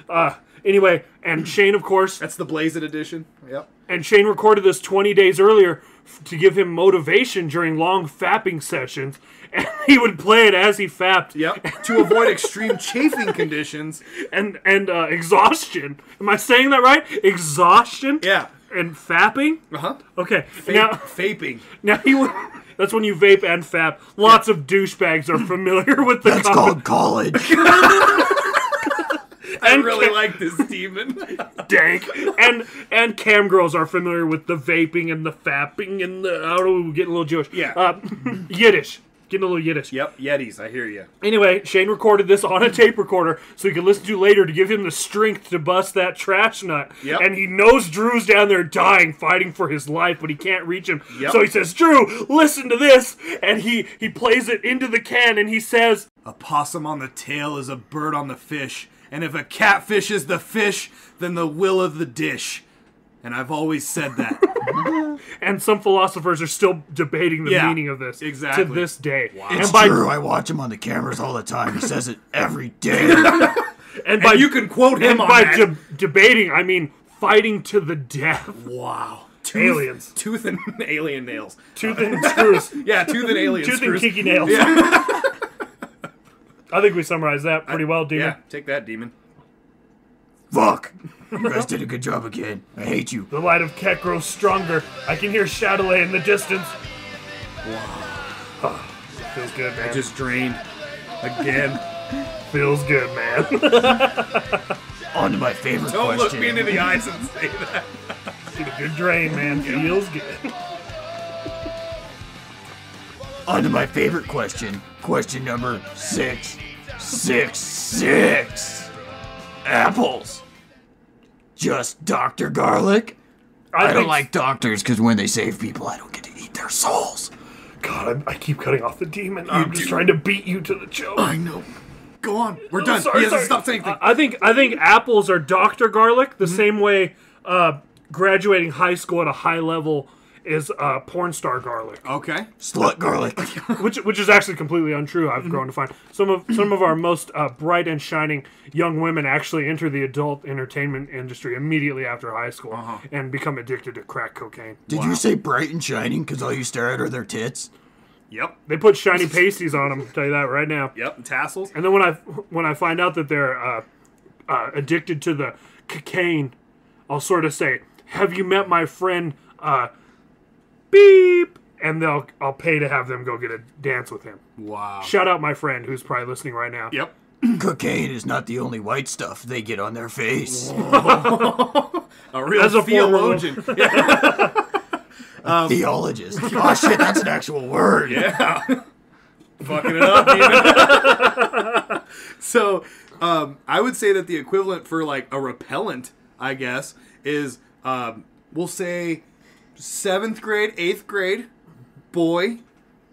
Anyway, and Shane, of course. That's the Blaze It edition. Yep. And Shane recorded this 20 days earlier to give him motivation during long fapping sessions, and he would play it as he fapped. Yep. To avoid extreme chafing conditions and exhaustion. Am I saying that right? Exhaustion. Yeah. And fapping. Okay. Vaping. Now he would. That's when you vape and fap. Lots of douchebags are familiar with the. That's called college. I really like this demon. Dank. And cam girls are familiar with the vaping and the fapping and the. I don't know, we're getting a little Jewish. Yeah. Yiddish. Getting a little Yiddish. Yep, Yetis, I hear you. Anyway, Shane recorded this on a tape recorder so he could listen to later to give him the strength to bust that trash nut. Yep. And he knows Drew's down there dying, fighting for his life, but he can't reach him. Yep. So he says, Drew, listen to this. And he plays it into the can and he says, a possum on the tail is a bird on the fish. And if a catfish is the fish, then the will of the dish. And I've always said that. And some philosophers are still debating the meaning of this exactly. to this day. Wow. It's true. I watch him on the cameras all the time. He says it every day. and you can quote him on that. Debating, I mean fighting to the death. Wow. Aliens. Tooth and alien nails. Tooth and screws. Yeah, tooth and alien tooth screws. and kinky nails. Yeah. I think we summarized that pretty well, Demon. Yeah, take that, Demon. Fuck. You guys did a good job again. I hate you. The light of Ket grows stronger. I can hear Shadowlay in the distance. Wow. Feels good, man. I just drained. Again. Feels good, man. On to my favorite Don't question. look me into the eyes and say that. Get a good drain, man. Feels good. On to my favorite question. Question number 666. Apples. Just Dr. Garlic? I don't like doctors because when they save people, I don't get to eat their souls. God, I keep cutting off the demon. I'm just trying to beat you to the joke. I know. Go on. We're done. Sorry, He hasn't stopped saying anything. I think apples are Dr. Garlic the same way graduating high school at a high level is porn star garlic. Okay. Slut garlic. which is actually completely untrue. I've grown to find some of our most bright and shining young women actually enter the adult entertainment industry immediately after high school and become addicted to crack cocaine. Did you say bright and shining because all you stare at are their tits? Yep. They put shiny pasties on them. I'll tell you that right now. Yep. And tassels. And then when I find out that they're addicted to the cocaine, I'll sort of say, "Have you met my friend?" Beep, and I'll pay to have them go get a dance with him. Wow. Shout out my friend who's probably listening right now. Yep. Cocaine is not the only white stuff they get on their face. A real As a theologian. Theologist. Oh shit, that's an actual word. Yeah. Fucking it up, even. So, I would say that the equivalent for like a repellent, I guess, is we'll say 7th grade, 8th grade, boy.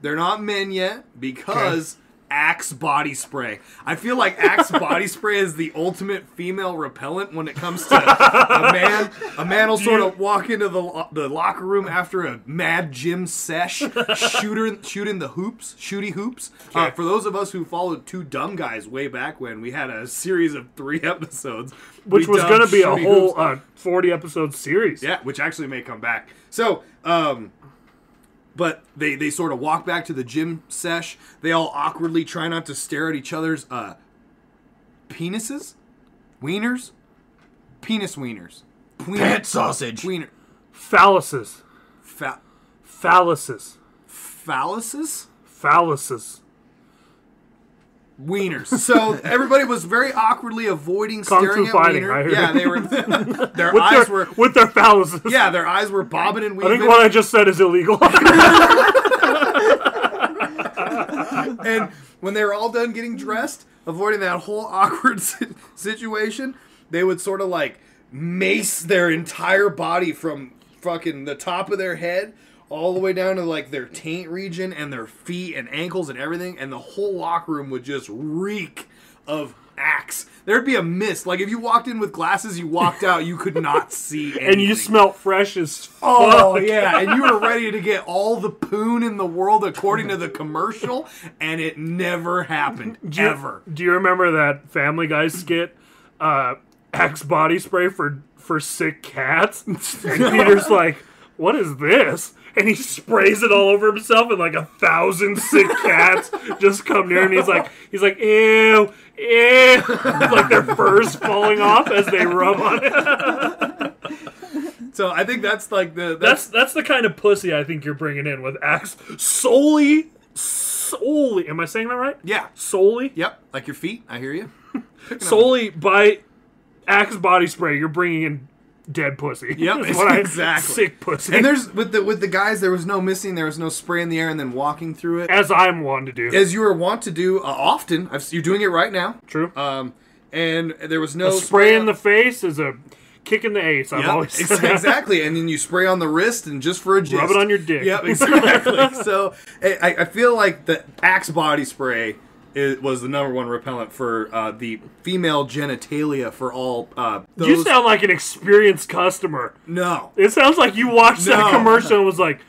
They're not men yet because Axe body spray. I feel like Axe body spray is the ultimate female repellent when it comes to a man. A man will sort of walk into the locker room after a mad gym sesh, shooting the hoops, shooty hoops. For those of us who followed Two Dumb Guys way back when, we had a series of 3 episodes. Which was going to be a whole 40-episode series. Yeah, which actually may come back. So, but they sort of walk back to the gym sesh. They all awkwardly try not to stare at each other's penises? Wieners? Penis wieners. Pant sausage. Wiener. Phalluses. Phalluses? Phalluses. Wieners. So everybody was very awkwardly avoiding Kung staring Fu at fighting, wiener. I heard. Yeah, they were. Their eyes were. With their phalluses. Yeah, their eyes were bobbing and I weaving. think what I just said is illegal. And when they were all done getting dressed, avoiding that whole awkward situation, they would sort of like mace their entire body from fucking the top of their head all the way down to like their taint region and their feet and ankles and everything, and the whole locker room would just reek of Axe. There'd be a mist. Like if you walked in with glasses, you walked out, you could not see anything. And you smelt fresh as fuck. Oh, yeah, and you were ready to get all the poon in the world according to the commercial, and it never happened, ever. Do you remember that Family Guy skit, Axe body spray for sick cats? And Peter's like, what is this? And he sprays it all over himself, and like 1,000 sick cats just come near, and he's like, ew, ew, like their fur's falling off as they rub on it. So I think that's like that's the kind of pussy I think you're bringing in with Axe solely. Am I saying that right? Yeah. Solely. Yep. Like your feet. I hear you. Solely by Axe body spray, you're bringing in dead pussy. Yep, exactly. Sick pussy. And there's with the guys, there was no missing, there was no spray in the air and then walking through it. As I'm wont to do. As you were wont to do often. You're doing it right now. True. And there was no a spray in the face is a kick in the ace. I've always said. Exactly. And then you spray on the wrist and just for a gist. Rub it on your dick. Yep, exactly. So I feel like the Axe body spray was the #1 repellent for the female genitalia for all those. You sound like an experienced customer. No. It sounds like you watched that commercial and was like,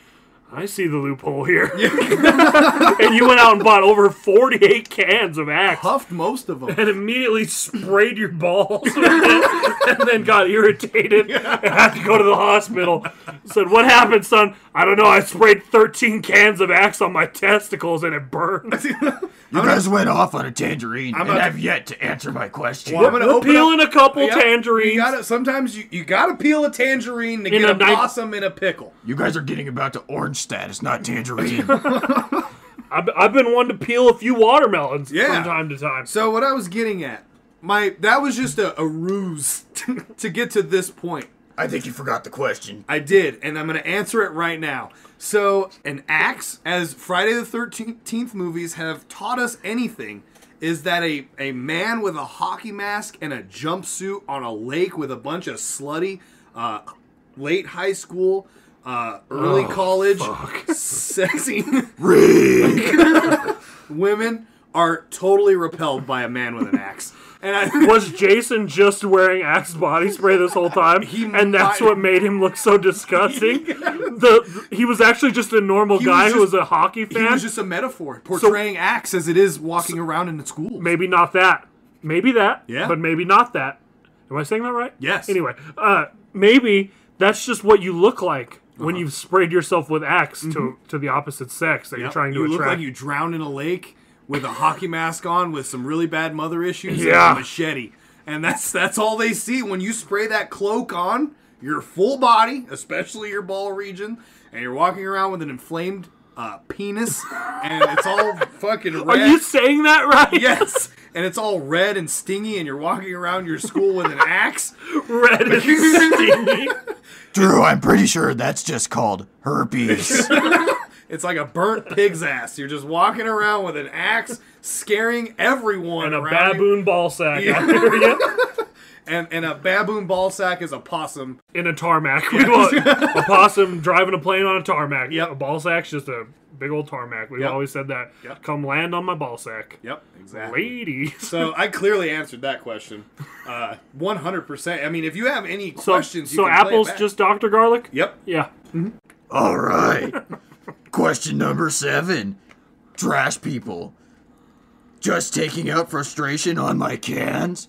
I see the loophole here. And you went out and bought over 48 cans of Axe. Puffed most of them. And immediately sprayed your balls with it, and then got irritated and had to go to the hospital. Said, what happened, son? I don't know. I sprayed 13 cans of Axe on my testicles and it burned. You guys went off on a tangerine and have yet to answer my question. Well, We're peeling a couple tangerines. Sometimes you gotta peel a tangerine to get a blossom in a pickle. You guys are getting about to orange status, not tangerine. I've been one to peel a few watermelons from time to time. So what I was getting at, that was just a ruse to get to this point. I think you forgot the question. I did, and I'm going to answer it right now. So, an Axe, as Friday the 13th movies have taught us anything, is that a man with a hockey mask and a jumpsuit on a lake with a bunch of slutty, late high school, early college, sexy women are totally repelled by a man with an axe. Was Jason just wearing Axe body spray this whole time? And that's what made him look so disgusting? He was actually just a normal guy who was a hockey fan? He was just a metaphor, portraying Axe as it is walking around in the schools. Maybe not that. Maybe that. Yeah. But maybe not that. Am I saying that right? Yes. Anyway, maybe that's just what you look like when you've sprayed yourself with Axe to the opposite sex that you're trying to attract. You look like you drowned in a lake with a hockey mask on with some really bad mother issues and Yeah. a machete. And that's all they see. When you spray that cloak on your full body, especially your ball region, and you're walking around with an inflamed penis, and it's all fucking red. Are you saying that right? Yes. And it's all red and stingy, and you're walking around your school with an axe. Red and stingy. Drew, I'm pretty sure that's just called herpes. It's like a burnt pig's ass. You're just walking around with an axe, scaring everyone. And a around baboon ball sack. Yeah. I hear ya. And a baboon ball sack is a possum. In a tarmac. A possum driving a plane on a tarmac. Yep. A ball sack's just a big old tarmac. We've always said that. Yep. Come land on my ball sack. Yep, exactly. Ladies. So I clearly answered that question. 100%. I mean, if you have any questions, you so can play it apples back. just Dr. Garlic? Yep. Yeah. All right. Question number 7. Trash people. Just taking out frustration on my cans?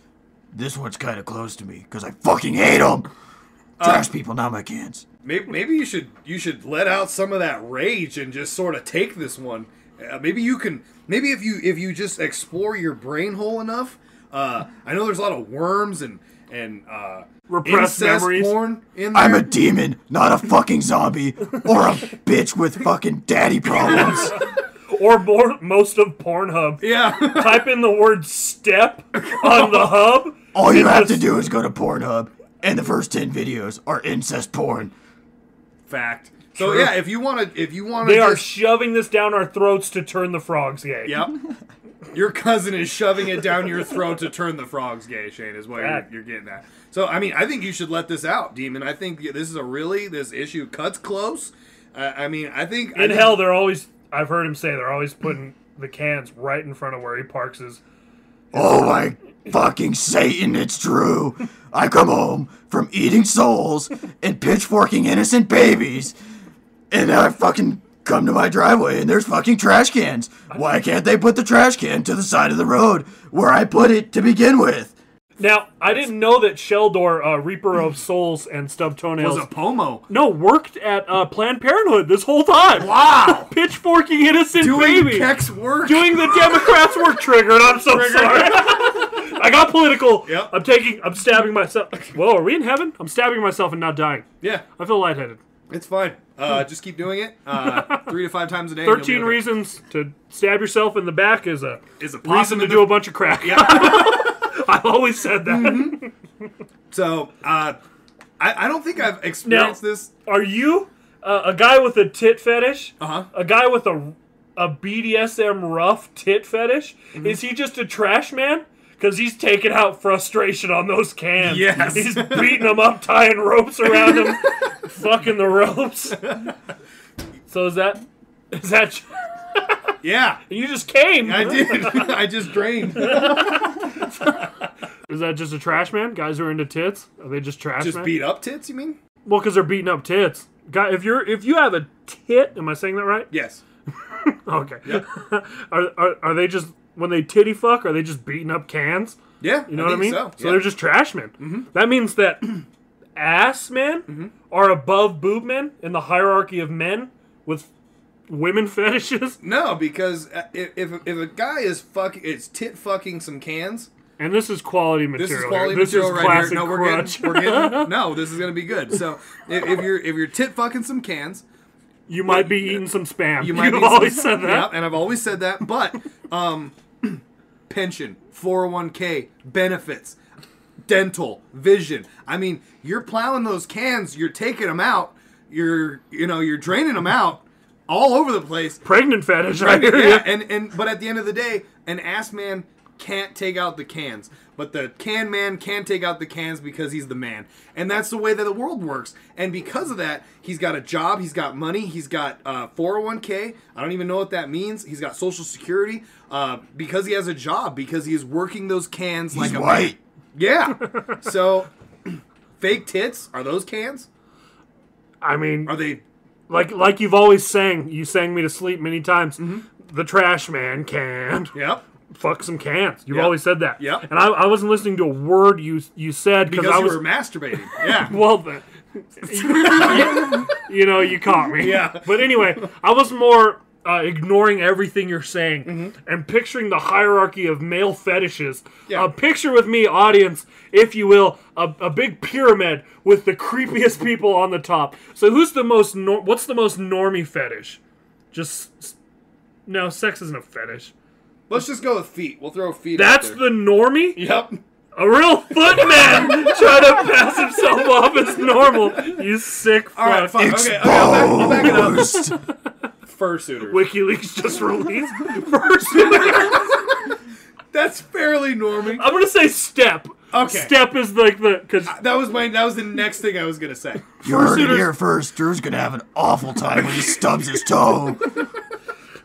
This one's kind of close to me, because I fucking hate them. Trash people, not my cans. Maybe you should let out some of that rage and just sort of take this one. Maybe if you just explore your brain hole enough. I know there's a lot of worms and Repressed incest memories. porn in there. I'm a demon, not a fucking zombie, or a bitch with fucking daddy problems. Or most of Pornhub. Yeah. Type in the word step on the hub. All you and have to just- do is go to Pornhub, and the first 10 videos are incest porn. Fact. So True. yeah, if you want to, They are shoving this down our throats to turn the frogs gay. Yep. Your cousin is shoving it down your throat to turn the frogs gay, Shane, is what you're getting at. So, I mean, I think you should let this out, Demon. I think this issue cuts close. I mean, I think... In hell, they're always... I've heard him say they're always putting the cans right in front of where he parks his... Oh my fucking Satan, it's true. I come home from eating souls and pitchforking innocent babies, and I fucking come to my driveway and there's fucking trash cans. Why can't they put the trash can to the side of the road where I put it to begin with? Now, I didn't know that Sheldor, Reaper of Souls and Stub Toenails... was a pomo. No, worked at Planned Parenthood this whole time. Wow. Pitchforking innocent Doing baby. Keck's work. Doing the Democrats' work. Triggered. I'm so sorry. I got political. Yep. I'm stabbing myself. Whoa, are we in heaven? I'm stabbing myself and not dying. Yeah. I feel lightheaded. It's fine. Just keep doing it. 3 to 5 times a day. and you'll be 13 okay. reasons to stab yourself in the back is a possum reason to in the- do a bunch of crack. Yeah. I've always said that. Mm-hmm. So, I don't think I've experienced this. Are you a guy with a tit fetish? Uh-huh. A guy with a BDSM rough tit fetish? Mm-hmm. Is he just a trash man? Because he's taking out frustration on those cans. Yes. He's beating them up, tying ropes around them, fucking the ropes. So is that... Yeah. You just came. I did. I just drained. Is that just a trash man? Guys who are into tits? Are they just trash Just men? beat up tits, you mean? Well, because they're beating up tits. Guy, if you have a tit, am I saying that right? Yes. Okay. Yep. Are they just, when they titty fuck, are they just beating up cans? Yeah. You know what I mean? So, They're just trash men. Mm-hmm. That means that ass men are above boob men in the hierarchy of men with women fetishes. No, because if a guy is tit fucking some cans. And this is quality material. This is quality This material is right classic here. No, crunch. we're getting. No, this is gonna be good. So if you're tit fucking some cans, You might be eating some spam. you might You've be always said that. Yeah, and I've always said that. But pension, 401k, benefits, dental, vision. I mean, you're plowing those cans. You're taking them out. You're draining them out all over the place. Pregnant fetish. I hear Yeah, ya. but at the end of the day, an ass man can't take out the cans. But the can man can take out the cans because he's the man. And that's the way that the world works. And because of that, he's got a job, he's got money, he's got 401k. I don't even know what that means. He's got Social Security because he has a job, because he is working those cans like a white. Man. Yeah. So, fake tits, are those cans? I mean, Are they... Like you've always sang, you sang me to sleep many times, the trash man can. Yep. Fuck some cans. You've Yep. always said that. Yep. And I wasn't listening to a word you said Because I you was were masturbating. Yeah. well. You caught me. Yeah. But anyway, I was more ignoring everything you're saying and picturing the hierarchy of male fetishes. Yeah. Picture with me, audience, if you will, a big pyramid with the creepiest people on the top. So who's the most? What's the most normie fetish? No, sex isn't a fetish. Let's just go with feet. We'll throw feet That's out there. the normie? Yep. A real footman trying to pass himself off as normal. You sick fuck. All right, fine. Okay, I'll back it up. Exposed. Fursuiters. WikiLeaks just released fursuiters. That's fairly normie. I'm gonna say step. Okay. Step is like the because That was the next thing I was gonna say. You heard it here first. Drew's gonna have an awful time when he stubs his toe.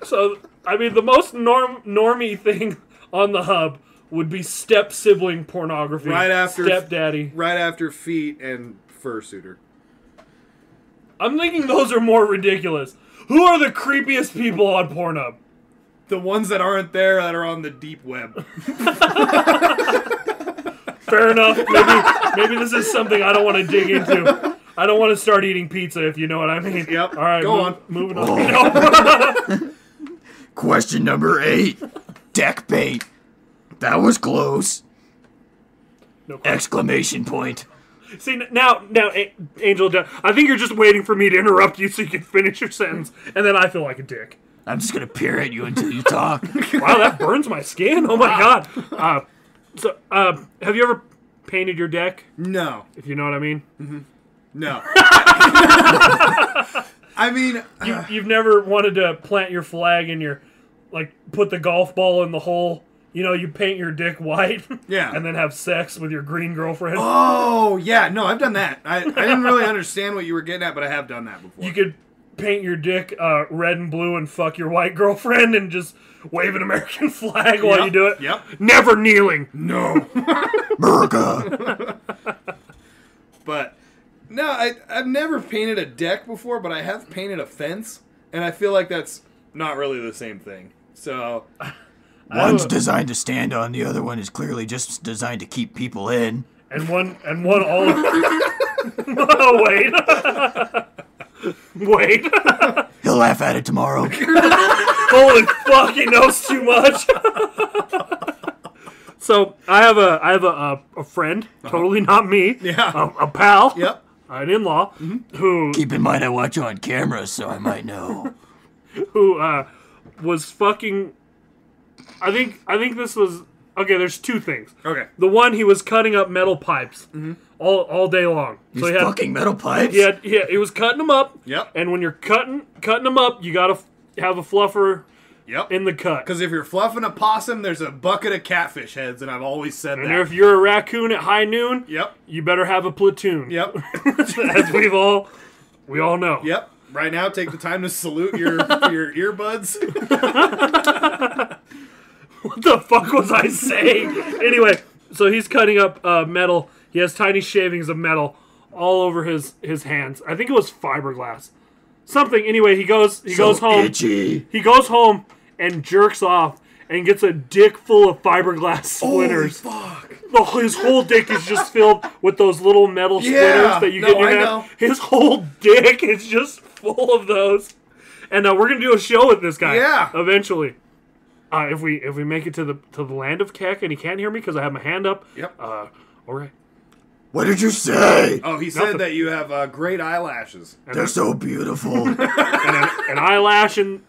so I mean the most normie thing on the hub would be step sibling pornography. Right after stepdaddy. Right after feet and fursuiter. I'm thinking those are more ridiculous. Who are the creepiest people on Pornhub? The ones that aren't there that are on the deep web. Fair enough. Maybe this is something I don't want to dig into. I don't want to start eating pizza, if you know what I mean. Yep. All right. Go on. Moving on. Question number 8. Deck bait. That was close. No question. Exclamation point. See, now, Angel, I think you're just waiting for me to interrupt you so you can finish your sentence, and then I feel like a dick. I'm just gonna peer at you until you talk. Wow, that burns my skin. Oh, my God. Have you ever painted your deck, No. if you know what I mean? No. I mean, You've never wanted to plant your flag in your, put the golf ball in the hole. You know, you paint your dick white. Yeah. And then have sex with your green girlfriend. oh, yeah, no, I've done that. I didn't really understand what you were getting at, but I have done that before. You could paint your dick red and blue and fuck your white girlfriend and just wave an American flag while you do it. Yep. Never kneeling. No. America. But, no, I've never painted a deck before, but I have painted a fence, and I feel like that's not really the same thing. So... One's designed to stand on, the other one is clearly just designed to keep people in. And one all. Oh, wait. Wait. He'll laugh at it tomorrow. Holy fuck, he knows too much. So I have a friend, totally not me. Yeah. A pal. Yep. An in-law who Keep in mind I watch you on camera, so I might know. was fucking. I think this was okay. There's two things. Okay. The one, he was cutting up metal pipes all day long. These fucking metal pipes? He was cutting them up. Yep. And when you're cutting them up, you gotta have a fluffer Yep. in the cut. Because if you're fluffing a possum, there's a bucket of catfish heads, and I've always said And that. if you're a raccoon at high noon, Yep. you better have a platoon. Yep. As we all know. Yep. Right now, take the time to salute your earbuds. What the fuck was I saying? Anyway, so he's cutting up metal. He has tiny shavings of metal all over his hands. I think it was fiberglass. Something. Anyway, he goes home. Itchy. He goes home and jerks off and gets a dick full of fiberglass splinters. Fuck. His whole dick is just filled with those little metal splinters that you get in your I hand. know. His whole dick is just full of those. And we're gonna do a show with this guy. Yeah. Eventually. If we make it to the land of Keck and he can't hear me because I have my hand up. Yep. All right. What did you say? Oh, he said Nothing. that you have great eyelashes. They're so beautiful. And an eyelash and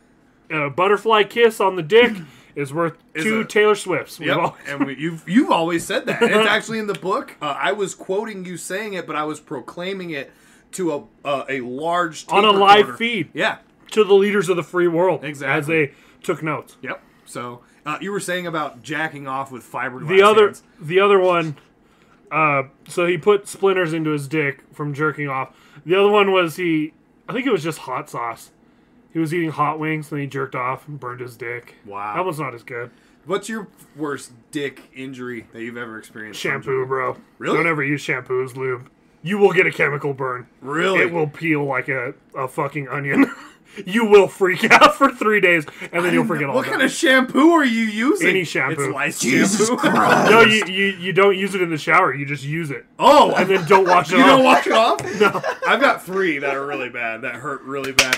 a butterfly kiss on the dick is worth two Taylor Swifts. Yep. And you've always said that. It's actually in the book. I was quoting you saying it, but I was proclaiming it to a large tape on a live recorder. feed. Yeah. To the leaders of the free world. Exactly. As they took notes. Yep. So, You were saying about jacking off with fiberglass hands. The other one, so he put splinters into his dick from jerking off. The other one was I think it was just hot sauce. He was eating hot wings, and he jerked off and burned his dick. Wow. That one's not as good. What's your worst dick injury that you've ever experienced? Shampoo, bro. Really? Don't ever use shampoo as lube. You will get a chemical burn. Really? It will peel like a fucking onion. You will freak out for 3 days, and then you'll forget all What that. kind of shampoo are you using? Any shampoo. It's lice Jesus shampoo. Christ. No, you don't use it in the shower. You just use it. Oh, And then don't wash it you off. don't wash it off? No. I've got 3 that are really bad. That hurt really bad.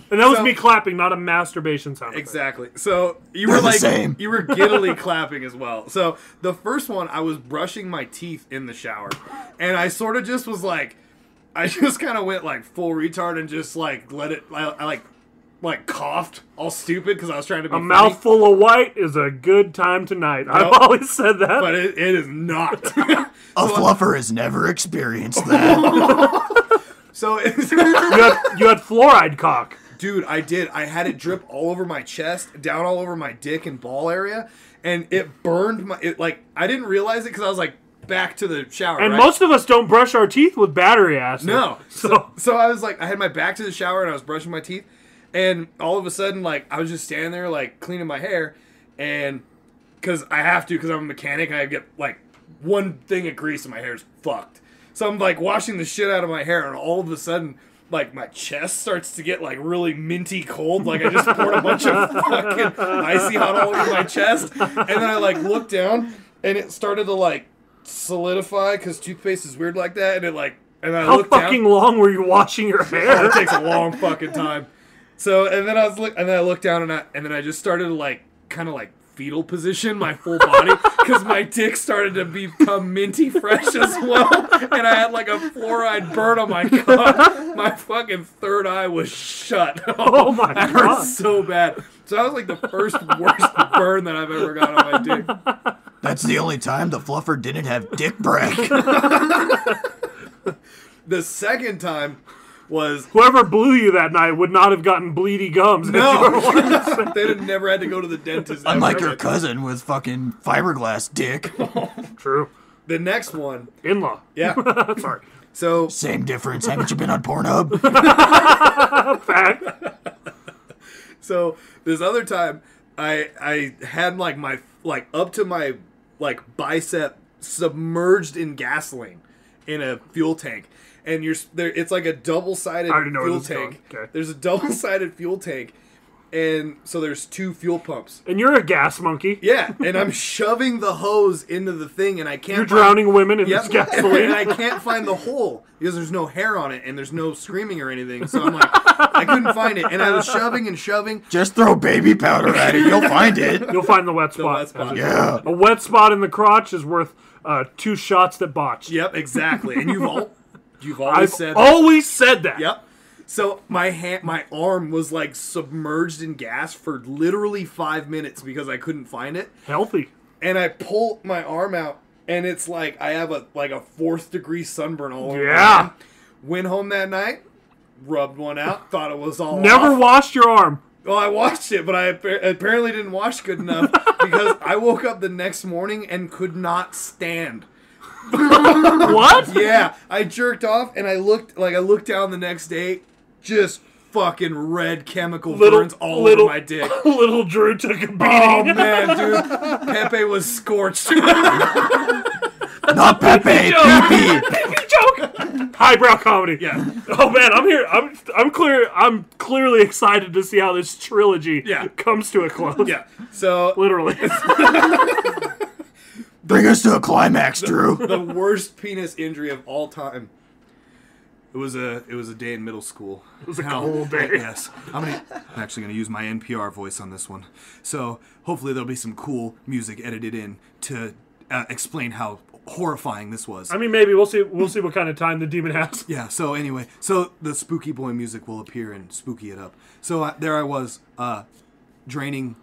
And that was So- me clapping, not a masturbation sound effect. Exactly. So you were They're the like same. you were giddily clapping as well. So the first one, I was brushing my teeth in the shower, and I sort of just was like, I just kind of went like full retard and just like let it. I like coughed all stupid because I was trying to be A funny, mouthful of white is a good time tonight. I've Nope. always said that. but it is not. A fluffer has never experienced that. So it's, you had fluoride cock. dude, I did. I had it drip all over my chest, down all over my dick and ball area, and it burned my. I didn't realize it because I was like back to the shower. And right? most of us don't brush our teeth with battery acid. No. So So I was like, I had my back to the shower and I was brushing my teeth, and all of a sudden, like, I was just standing there, like, cleaning my hair, and because I have to, because I'm a mechanic, and I get like one thing of grease and my hair's fucked. So I'm like washing the shit out of my hair, and all of a sudden, like, my chest starts to get like really minty cold. Like I just poured a bunch of fucking icy hot all over my chest, and then I like looked down, and it started to like solidify because toothpaste is weird like that, and it like, and then I how looked fucking down. long were you washing your Oh, hair? it takes a long fucking time. So and then I looked down, and then I just started to like kind of like fetal position my full body because my dick started to become minty fresh as well, and I had like a fluoride burn on my cock. My fucking third eye was shut. Oh my That God. hurt so bad. So that was like the first worst burn that I've ever got on my dick. That's the only time the fluffer didn't have dick break. The second time was Whoever blew you that night would not have gotten bleedy gums. no. They'd have never had to go to the dentist. Unlike ever. your cousin with fucking fiberglass dick. True. The next one, In-law. yeah. Sorry. So Same difference. Haven't you been on Pornhub? Fact. So this other time, I had like my like up to my like bicep submerged in gasoline in a fuel tank, and you're there. It's like a double-sided I already know where fuel this is going. tank. Okay. There's a double-sided fuel tank, and so there's 2 fuel pumps. And you're a gas monkey. Yeah, and I'm shoving the hose into the thing, and I can't. You're drowning women in Yep. this gasoline. And I can't find the hole because there's no hair on it and there's no screaming or anything. So I'm like, I couldn't find it, and I was shoving and shoving. Just throw baby powder at it. You'll find it. You'll find the wet spot. wet spot. Yeah. A wet spot in the crotch is worth 2 shots that botched. Yep, exactly. And you've always I've said that. always said that. Yep. So my arm was like submerged in gas for literally 5 minutes because I couldn't find it. Healthy. And I pull my arm out, and it's like I have a 4th degree sunburn all over. Yeah. My arm. Went home that night, rubbed one out, thought it was all Never off. washed your arm. Well, I washed it, but I apparently didn't wash good enough because I woke up the next morning and could not stand. What? Yeah, I jerked off, and I looked down the next day, just fucking red chemical burns all over my dick. Little Drew took a beating. Oh man, dude, Pepe was scorched. Not Pepe. Pee-pee. Joke. Highbrow comedy. Yeah. Oh man, I'm here. I'm clearly excited to see how this trilogy comes to a close. Yeah. So Literally. Bring us to a climax, Drew. the worst penis injury of all time. It was a day in middle school. It was a cold day. Yes. I'm actually gonna use my NPR voice on this one. So hopefully there'll be some cool music edited in to explain how horrifying this was. I mean, maybe we'll see what kind of time the demon has. Yeah, so anyway, so the spooky boy music will appear and spooky it up. So there I was, draining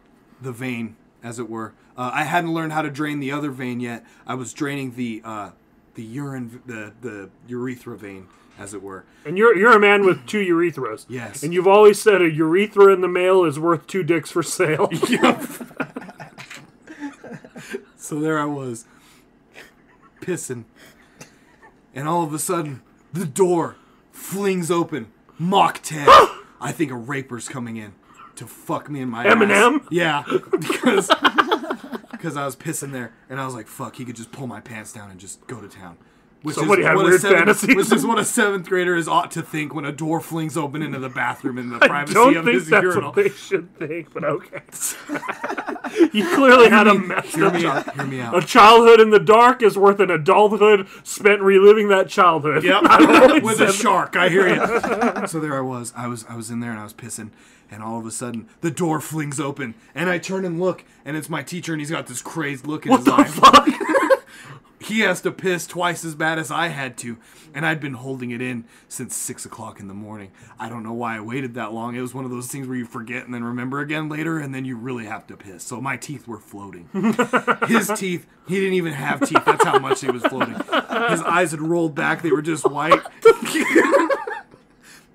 the vein, as it were. I hadn't learned how to drain the other vein yet. I was draining the urine, the urethra vein, as it were. And you're a man with 2 urethras. Yes. And you've always said a urethra in the mail is worth 2 dicks for sale. Yep. So there I was, pissing. And all of a sudden, the door flings open. Mach 10. I think a raper's coming in to fuck me in my Eminem? ass. Yeah. Because I was pissing there. And I was like, fuck, he could just pull my pants down and just go to town. Somebody had weird fantasies. Which is what a 7th grader is ought to think when a door flings open into the bathroom in the privacy of his urinal. I don't think that's what they should think, but okay. You clearly had a messed up Hear me out. A childhood in the dark is worth an adulthood spent reliving that childhood. Yep. With a shark, I hear you. So there I was. I was in there and I was pissing. And all of a sudden, the door flings open. And I turn and look. And it's my teacher and he's got this crazed look in his eye. Fuck? He has to piss twice as bad as I had to. And I'd been holding it in since 6 o'clock in the morning. I don't know why I waited that long. It was one of those things where you forget and then remember again later, and then you really have to piss. So my teeth were floating. His teeth, he didn't even have teeth. That's how much he was floating. His eyes had rolled back. They were just white.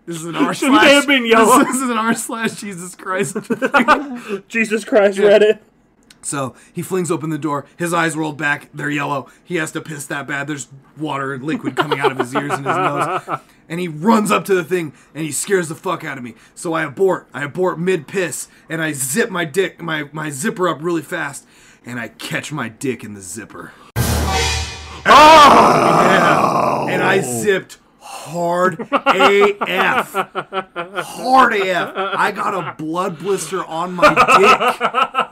This is an r/. Should they have been yellow? This is an r/Jesus Christ. Jesus Christ, Reddit. So he flings open the door. His eyes rolled back. They're yellow. He has to piss that bad. There's water and liquid coming out of his ears and his nose. And he runs up to the thing and he scares the fuck out of me. So I abort. I abort mid-piss and I zip my dick, my zipper up really fast. And I catch my dick in the zipper. Oh! Yeah. And I zipped hard AF. Hard AF. I got a blood blister on my dick.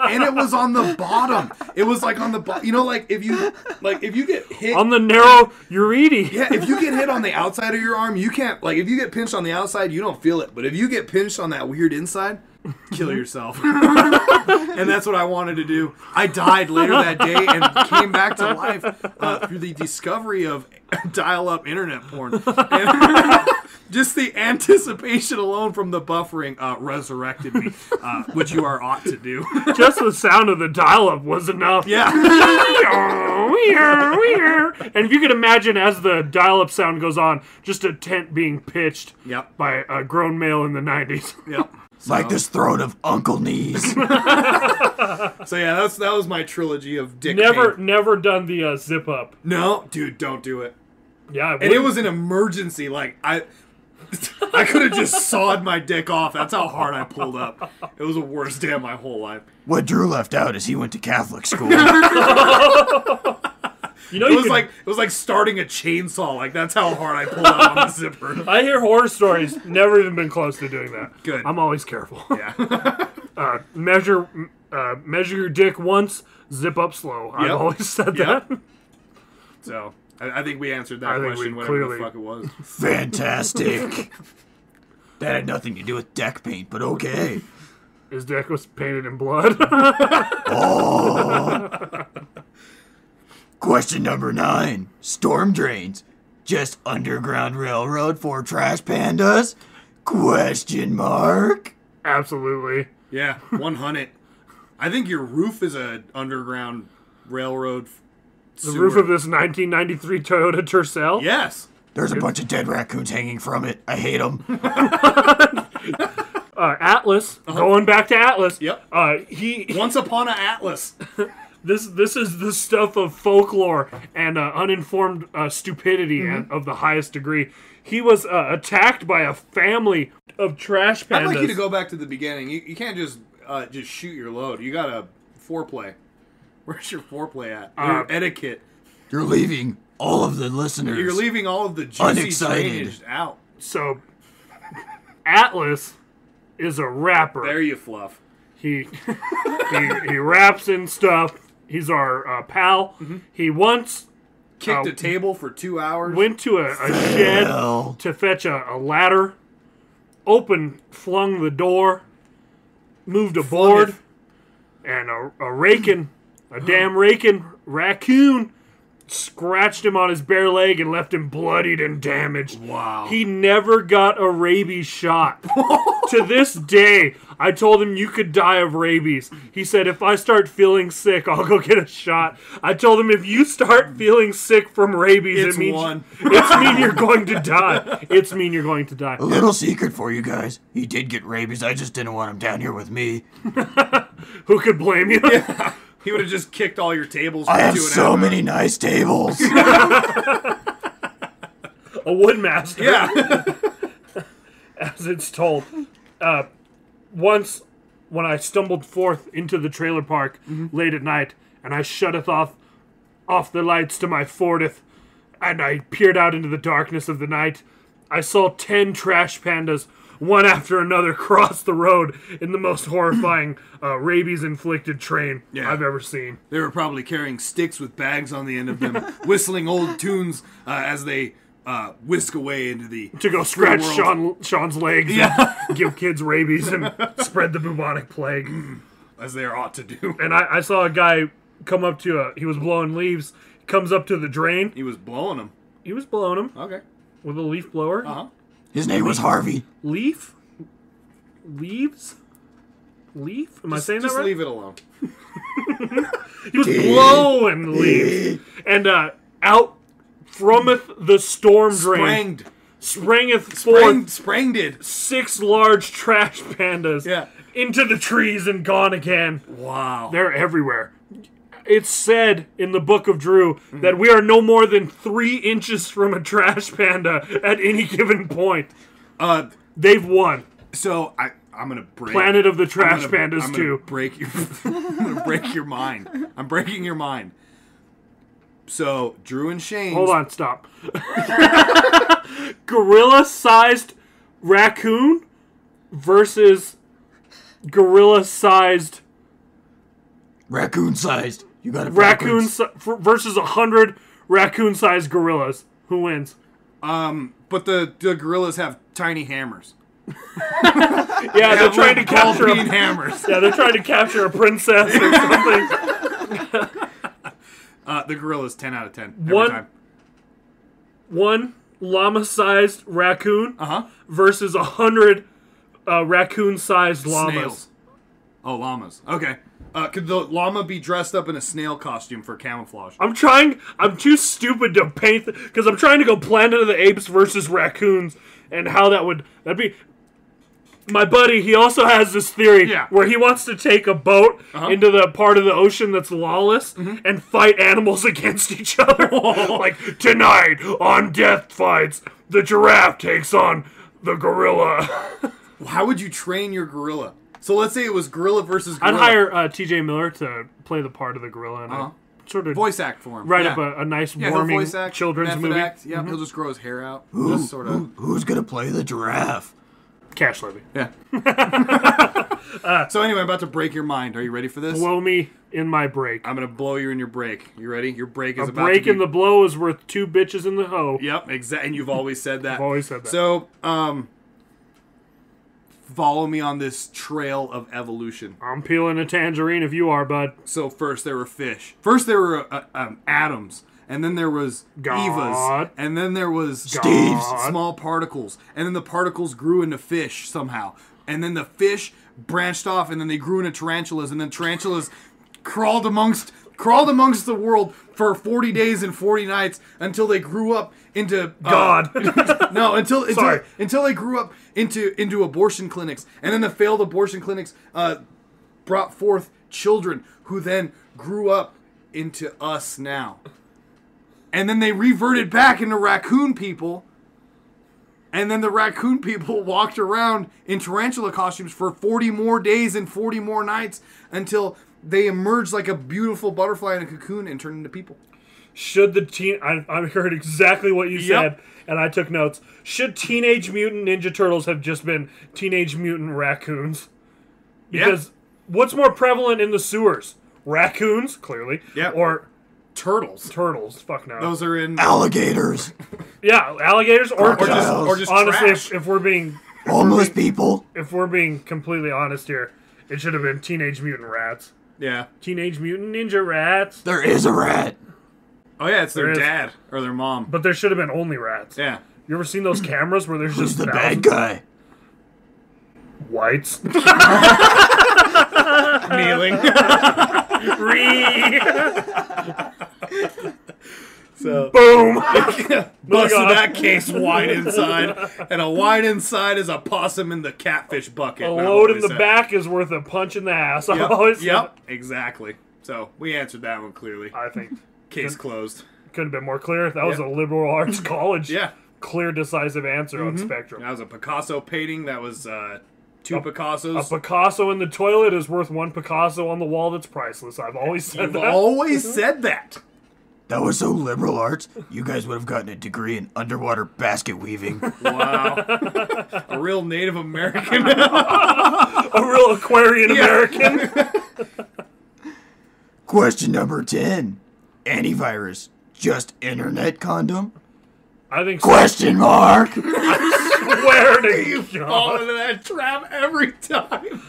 And it was on the bottom. It was like on the bottom. You know, like if you get hit on the narrow urethra. Yeah, if you get hit on the outside of your arm, you can't, like, if you get pinched on the outside, you don't feel it. But if you get pinched on that weird inside, kill yourself. And that's what I wanted to do. I died later that day and came back to life through the discovery of dial-up internet porn. And just the anticipation alone from the buffering resurrected me, which you are ought to do. Just the sound of the dial-up was enough. Yeah. And if you could imagine as the dial-up sound goes on, just a tent being pitched by a grown male in the 90s. Yep. Like this throne of Uncle Knees. So yeah, that was my trilogy of dick pain. Never done the zip up. No, dude, don't do it. Yeah, and it was an emergency. Like I could have just sawed my dick off. That's how hard I pulled up. It was the worst day of my whole life. What Drew left out is he went to Catholic school. You know, it was like starting a chainsaw. Like that's how hard I pulled out on the zipper. I hear horror stories. Never even been close to doing that. Good. I'm always careful. Yeah. Measure your dick once, zip up slow. I've always said that. So I think we answered that question. Whatever the fuck it was. Fantastic. That had nothing to do with deck paint, but okay. His dick was painted in blood. Oh. Question number 9. Storm drains. Just underground railroad for trash pandas? Question mark? Absolutely. Yeah, 100. I think your roof is a underground railroad sewer. The roof of this 1993 Toyota Tercel? Yes. There's a bunch of dead raccoons hanging from it. I hate them. Atlas. Going back to Atlas. Yep. Once upon an Atlas. This is the stuff of folklore and uninformed stupidity and of the highest degree. He was attacked by a family of trash pandas. I'd like you to go back to the beginning. You can't just shoot your load. You got to foreplay. Where's your foreplay at? Your etiquette. You're leaving all of the listeners. You're leaving all of the juicy drainage out. So, Atlas is a rapper. There you fluff. He raps and stuff. He's our pal. Mm-hmm. He once kicked a table for 2 hours. Went to a shed to fetch a ladder. Flung the door. Moved a board. And a damn raking raccoon scratched him on his bare leg and left him bloodied and damaged. Wow. He never got a rabies shot. To this day, I told him you could die of rabies. He said, if I start feeling sick, I'll go get a shot. I told him, if you start feeling sick from rabies, It's it one. means you're going to die. It's mean you're going to die. A little secret for you guys. He did get rabies. I just didn't want him down here with me. Who could blame you? He would have just kicked all your tables. I have 2.5 so hours. many nice tables. A woodmaster. Yeah. As it's told. Once, when I stumbled forth into the trailer park late at night, and I shutteth off the lights to my fortith, and I peered out into the darkness of the night, I saw 10 trash pandas, one after another, cross the road in the most horrifying rabies-inflicted train I've ever seen. They were probably carrying sticks with bags on the end of them, whistling old tunes as they whisk away into the To go free scratch world, Sean's legs and give kids rabies and spread the bubonic plague. as they ought to do. And I saw a guy come up to he was blowing leaves, comes up to the drain. He was blowing them. He was blowing them Okay. with a leaf blower. Uh-huh. His name was Harvey. Leaf? Leaves? Leaf? Am I saying that Just right? leave it alone. He was blowing leaves. And out frometh the storm drain. Sprangeth forth Spranged. 6 large trash pandas Yeah. into the trees and gone again. Wow. They're everywhere. It's said in the Book of Drew that we are no more than 3 inches from a trash panda at any given point. They've won. So I'm gonna break Planet of the Trash I'm gonna Pandas 2. break your I'm gonna break your mind. I'm breaking your mind. So Drew and Shane. Hold on, stop. Gorilla-sized raccoon versus gorilla-sized Raccoon-sized. You got it raccoon backwards. versus 100 raccoon-sized gorillas. Who wins? But the gorillas have tiny hammers. Yeah, they're trying to capture bean hammers. Yeah, they're trying to capture a princess or something. The gorilla's 10 out of 10 every time. One llama-sized raccoon Uh-huh. versus 100 raccoon-sized llamas. Snails. Oh, llamas. Okay. Could the llama be dressed up in a snail costume for camouflage? I'm too stupid to paint, because I'm trying to go Planet of the Apes versus raccoons, and how that'd be. My buddy, he also has this theory where he wants to take a boat into the part of the ocean that's lawless and fight animals against each other. Like, tonight on Death Fights, the giraffe takes on the gorilla. How would you train your gorilla? So let's say it was gorilla versus gorilla. I'd hire T.J. Miller to play the part of the gorilla and I'd sort of voice act for him. write up a nice, he'll warming voice act, children's method movie. Act. Yeah, he'll just grow his hair out. Just sort of. Who's gonna play the giraffe? Cash Levy. Yeah. So anyway, I'm about to break your mind. Are you ready for this? Blow me in my break. I'm gonna blow you in your break. You ready? Your break is A about break to be... in the blow is worth 2 bitches in the hoe. Yep, exactly. And you've always said that. I've always said that. So, follow me on this trail of evolution. I'm peeling a tangerine if you are, bud. So first there were fish. First there were atoms. And then there was God. Evas. And then there was Steves. small particles. And then the particles grew into fish somehow. And then the fish branched off and then they grew into tarantulas. And then tarantulas crawled amongst the world for 40 days and 40 nights until they grew up into God. No, until Sorry. they grew up into abortion clinics, and then the failed abortion clinics brought forth children who then grew up into us now, and then they reverted back into raccoon people, and then the raccoon people walked around in tarantula costumes for 40 more days and 40 more nights until they emerged like a beautiful butterfly in a cocoon and turned into people. Should the I heard exactly what you said, and I took notes. Should Teenage Mutant Ninja Turtles have just been Teenage Mutant Raccoons? Because what's more prevalent in the sewers? Raccoons, clearly. Yeah. Or Turtles. turtles. Fuck no. Those are in Alligators. Yeah, alligators or Crocodiles. just honestly, trash. if we're being Homeless people. if we're being completely honest here, it should have been Teenage Mutant Rats. Yeah. Teenage Mutant Ninja Rats. There is a rat. Oh yeah, it's their There is. dad or their mom. But there should have been only rats. Yeah. You ever seen those cameras where there's Who's just the bad thousands? guy? Whites. Kneeling. So Boom. busted that case wide inside, and a wide inside is a possum in the catfish bucket. A I've load in always the said. back is worth a punch in the ass. I always said Yep. Exactly. So we answered that one clearly. I think Case closed. couldn't have been more clear. That was Yeah. a liberal arts college. Yeah. Clear, decisive answer on Spectrum. That was a Picasso painting. That was two A Picassos. Picasso in the toilet is worth one Picasso on the wall that's priceless. I've always said You've that. always said that. That was so liberal arts, you guys would have gotten a degree in underwater basket weaving. Wow. A real Native American. A real Aquarian American. Question number 10. Antivirus, just internet condom? I think so. Question mark! Swear to Fall God. into that trap every time.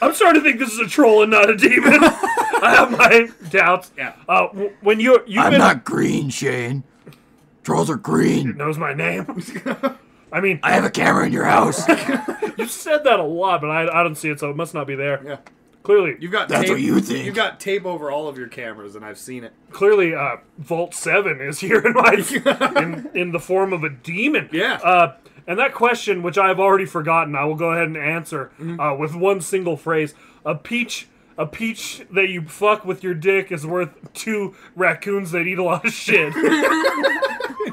I'm starting to think this is a troll and not a demon. I have my doubts. Yeah. When you've I'm been... not green, Shane. Trolls are green. knows my name. I mean, I have a camera in your house. you've said that a lot, but I don't see it, so it must not be there. Yeah. Clearly, You've got That's tape, what you think. You've got tape over all of your cameras, and I've seen it. Vault 7 is here in my in the form of a demon. Yeah. And that question, which I've already forgotten, I will go ahead and answer with one single phrase: a peach that you fuck with your dick is worth 2 raccoons that eat a lot of shit.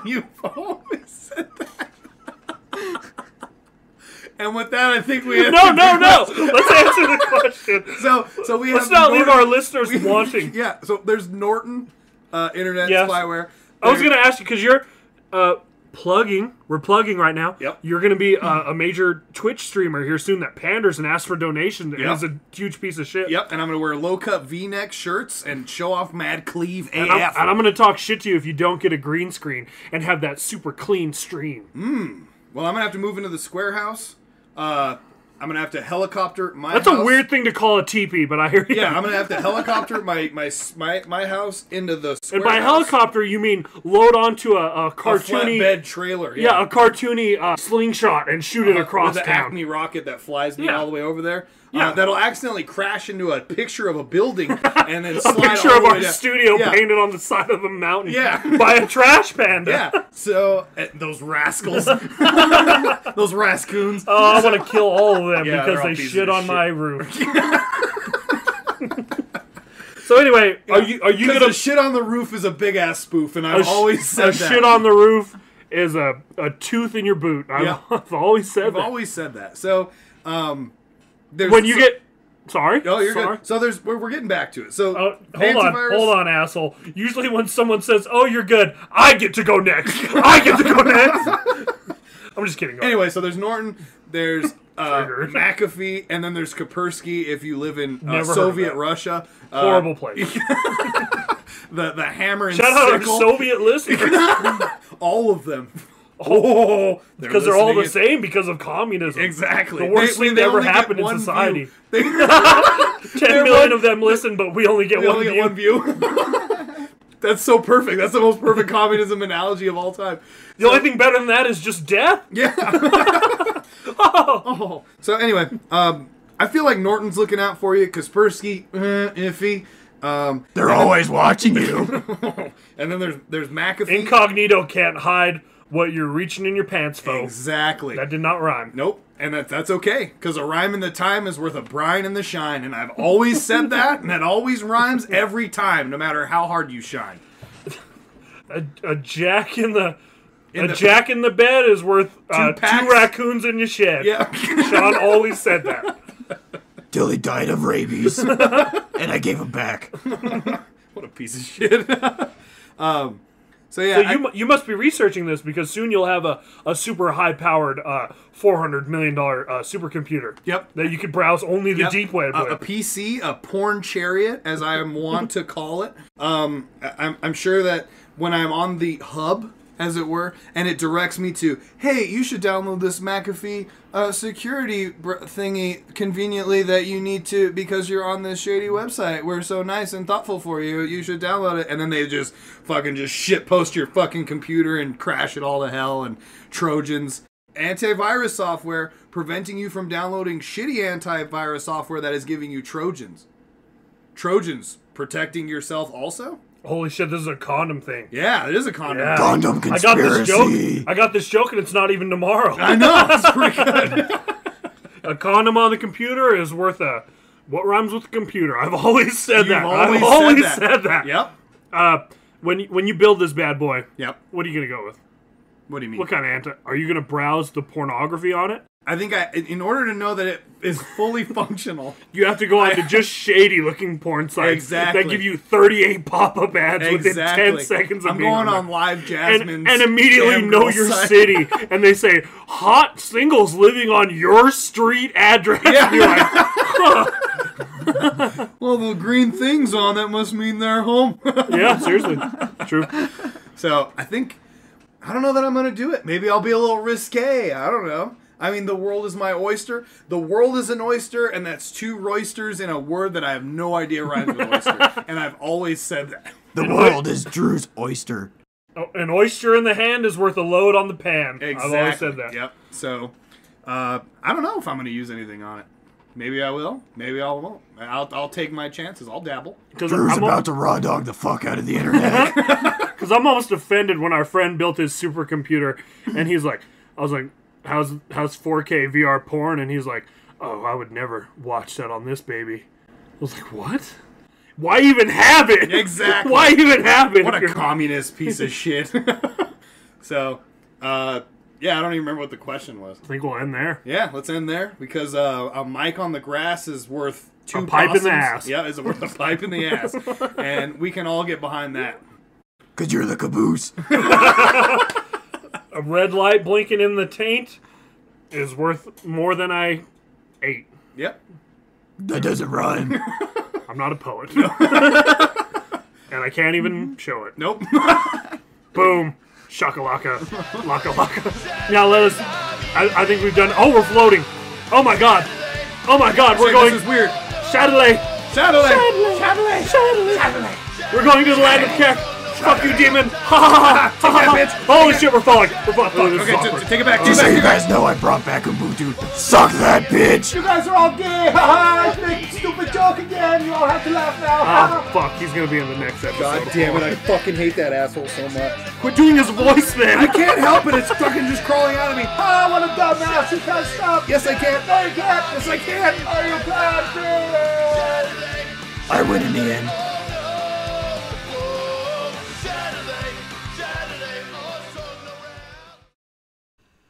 You've always said that. And with that, I think we have No. Let's answer the question. So we have. Let's not leave Norton- our listeners wanting. Yeah. So there's Norton, internet Yes. spyware. I was going to ask you because you're plugging. We're plugging right now. Yep. You're going to be a major Twitch streamer here soon that panders and asks for donations and Yep. is a huge piece of shit. Yep, and I'm gonna wear low cut V-neck shirts and show off mad cleave AF. And I'm going to talk shit to you if you don't get a green screen and have that super clean stream. Well, I'm gonna have to move into the square house. I'm gonna have to helicopter my. That's house. a weird thing to call a teepee, but I hear you. Yeah, I'm gonna have to helicopter my house into the square And by house. helicopter, you mean load onto a A cartoony, flatbed trailer. yeah, a cartoony slingshot and shoot it across with the town. Acme rocket that flies me Yeah. all the way over there. Yeah. That'll accidentally crash into a picture of a building and then slide A picture all of the way our down. studio Yeah. painted on the side of a mountain Yeah. by a trash panda. Yeah. So those rascals, those rascoons. Oh, I want to kill all of them Yeah, because they're all they pieces shit of on shit. my roof. So anyway, are you Because gonna the shit on the roof is a big ass spoof, and I've always said a that. shit on the roof is a tooth in your boot? Yeah. I've always said I've that. always said that. So, there's When you get sorry, oh, you're sorry. good. So we're getting back to it. So Hold on, asshole. Usually when someone says, "Oh, you're good," I get to go next. I get to go next. I'm just kidding. Anyway, so there's Norton, there's Triggered. McAfee, and then there's Kaspersky if you live in Never heard of Soviet that. Russia. Horrible place. The hammer and Shout out our sickle. Soviet listeners. All of them. Oh, because they're all the listening same because of communism. Exactly. The worst thing that ever only get happened in one society. view. They 10 million of them listen, but we only get we one only view. get one view. That's so perfect. That's the most perfect communism analogy of all time. The only thing better than that is just death. Yeah. Oh. So anyway, I feel like Norton's looking out for you. Kaspersky, iffy. They're always watching you. And then there's McAfee. Incognito can't hide what you're reaching in your pants, folks. Exactly. That did not rhyme. Nope. And that's okay, because a rhyme in the time is worth a brine in the shine, and I've always said that, and it always rhymes every time, no matter how hard you shine. A jack in the jack in the bed is worth two packs. raccoons in your shed. Yeah. Sean always said that. Till he died of rabies. And I gave him back. What a piece of shit. So yeah, So you must be researching this because soon you'll have a super high powered $400 million supercomputer. Yep. That you could browse only the Yep. deep web a with. PC, a porn chariot, as I want to call it. I'm sure that when I'm on the hub as it were, and it directs me to, hey, you should download this McAfee security thingy conveniently that you need to because you're on this shady website. We're so nice and thoughtful for you. You should download it. And then they just fucking just shit post your fucking computer and crash it all to hell and Trojans. Antivirus software preventing you from downloading shitty antivirus software that is giving you Trojans. Trojans protecting yourself also? Holy shit, this is a condom thing. Yeah, it is a condom. Yeah. Condom conspiracy. I got this joke and it's not even tomorrow. I know, it's pretty good. A condom on the computer is worth a... What rhymes with computer? I've always said that. I've always said that. Yep. When you build this bad boy, Yep. what are you going to go with? What do you mean? What kind of Are you going to browse the pornography on it? I think in order to know that it is fully functional, You have to go on to just shady-looking porn sites Exactly. that give you 38 pop-up ads within 10 seconds of I'm being going on on Live Jasmine's and immediately scam know girl your site. city, and they say, hot singles living on your street address. Yeah. And you're like, huh. Well, the green thing's on. That must mean they're home. Yeah, seriously. True. So I don't know that I'm going to do it. Maybe I'll be a little risque. I don't know. I mean, the world is my oyster. The world is an oyster, and that's two roysters in a word that I have no idea rhymes with oyster. And I've always said that. The world is Drew's oyster. Oh, an oyster in the hand is worth a load on the pan. Exactly. I've always said that. Yep. So, I don't know if I'm going to use anything on it. Maybe I will. Maybe I won't. I'll take my chances. I'll dabble. Drew's about to raw dog the fuck out of the internet. Because I'm almost offended when our friend built his supercomputer, and he's like, I was like, how's 4K VR porn? And he's like, oh, I would never watch that on this baby. I was like, what? Why even have it? Exactly. Why even have it? What a communist piece of shit. So, yeah, I don't even remember what the question was. I think we'll end there. Yeah, let's end there because a mic on the grass is worth two A pipe in the possums. ass. Yeah, it's worth a pipe in the ass, and we can all get behind that. Because you're the caboose. A red light blinking in the taint is worth more than I ate. Yep. That doesn't rhyme. I'm not a poet. And I can't even show it. Nope. Boom. Shakalaka. Laka laka. Now let us... I think we've done... Oh, we're floating. Oh my god. Oh my god, we're going... This is weird. Chatelet. Chatelet. Chatelet. We're going to the land of Kek. Fuck you, demon. Ha ha ha. that bitch. Holy shit, we're falling. We're falling. This is Okay, awkward. take it back. Just so you guys know, I brought back Ubuntu. Suck that bitch. You guys are all gay. Ha ha. Make a stupid joke again. You all have to laugh now. Oh, fuck. He's going to be in the next episode. God damn it, I fucking hate that asshole so much. Quit doing his voice, man. I can't help it, it's fucking just crawling out of me. Ah, what a dumbass, you can't stop. Yes, I can. No, you can't. Yes, I can. Oh, you can't do it. I win in the end.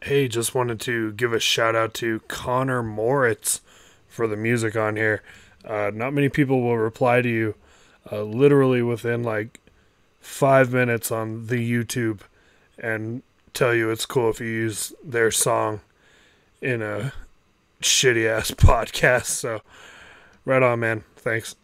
Hey, just wanted to give a shout out to Connor Morritz for the music on here. Not many people will reply to you literally within like 5 minutes on the YouTube and tell you it's cool if you use their song in a shitty ass podcast. So right on, man. Thanks.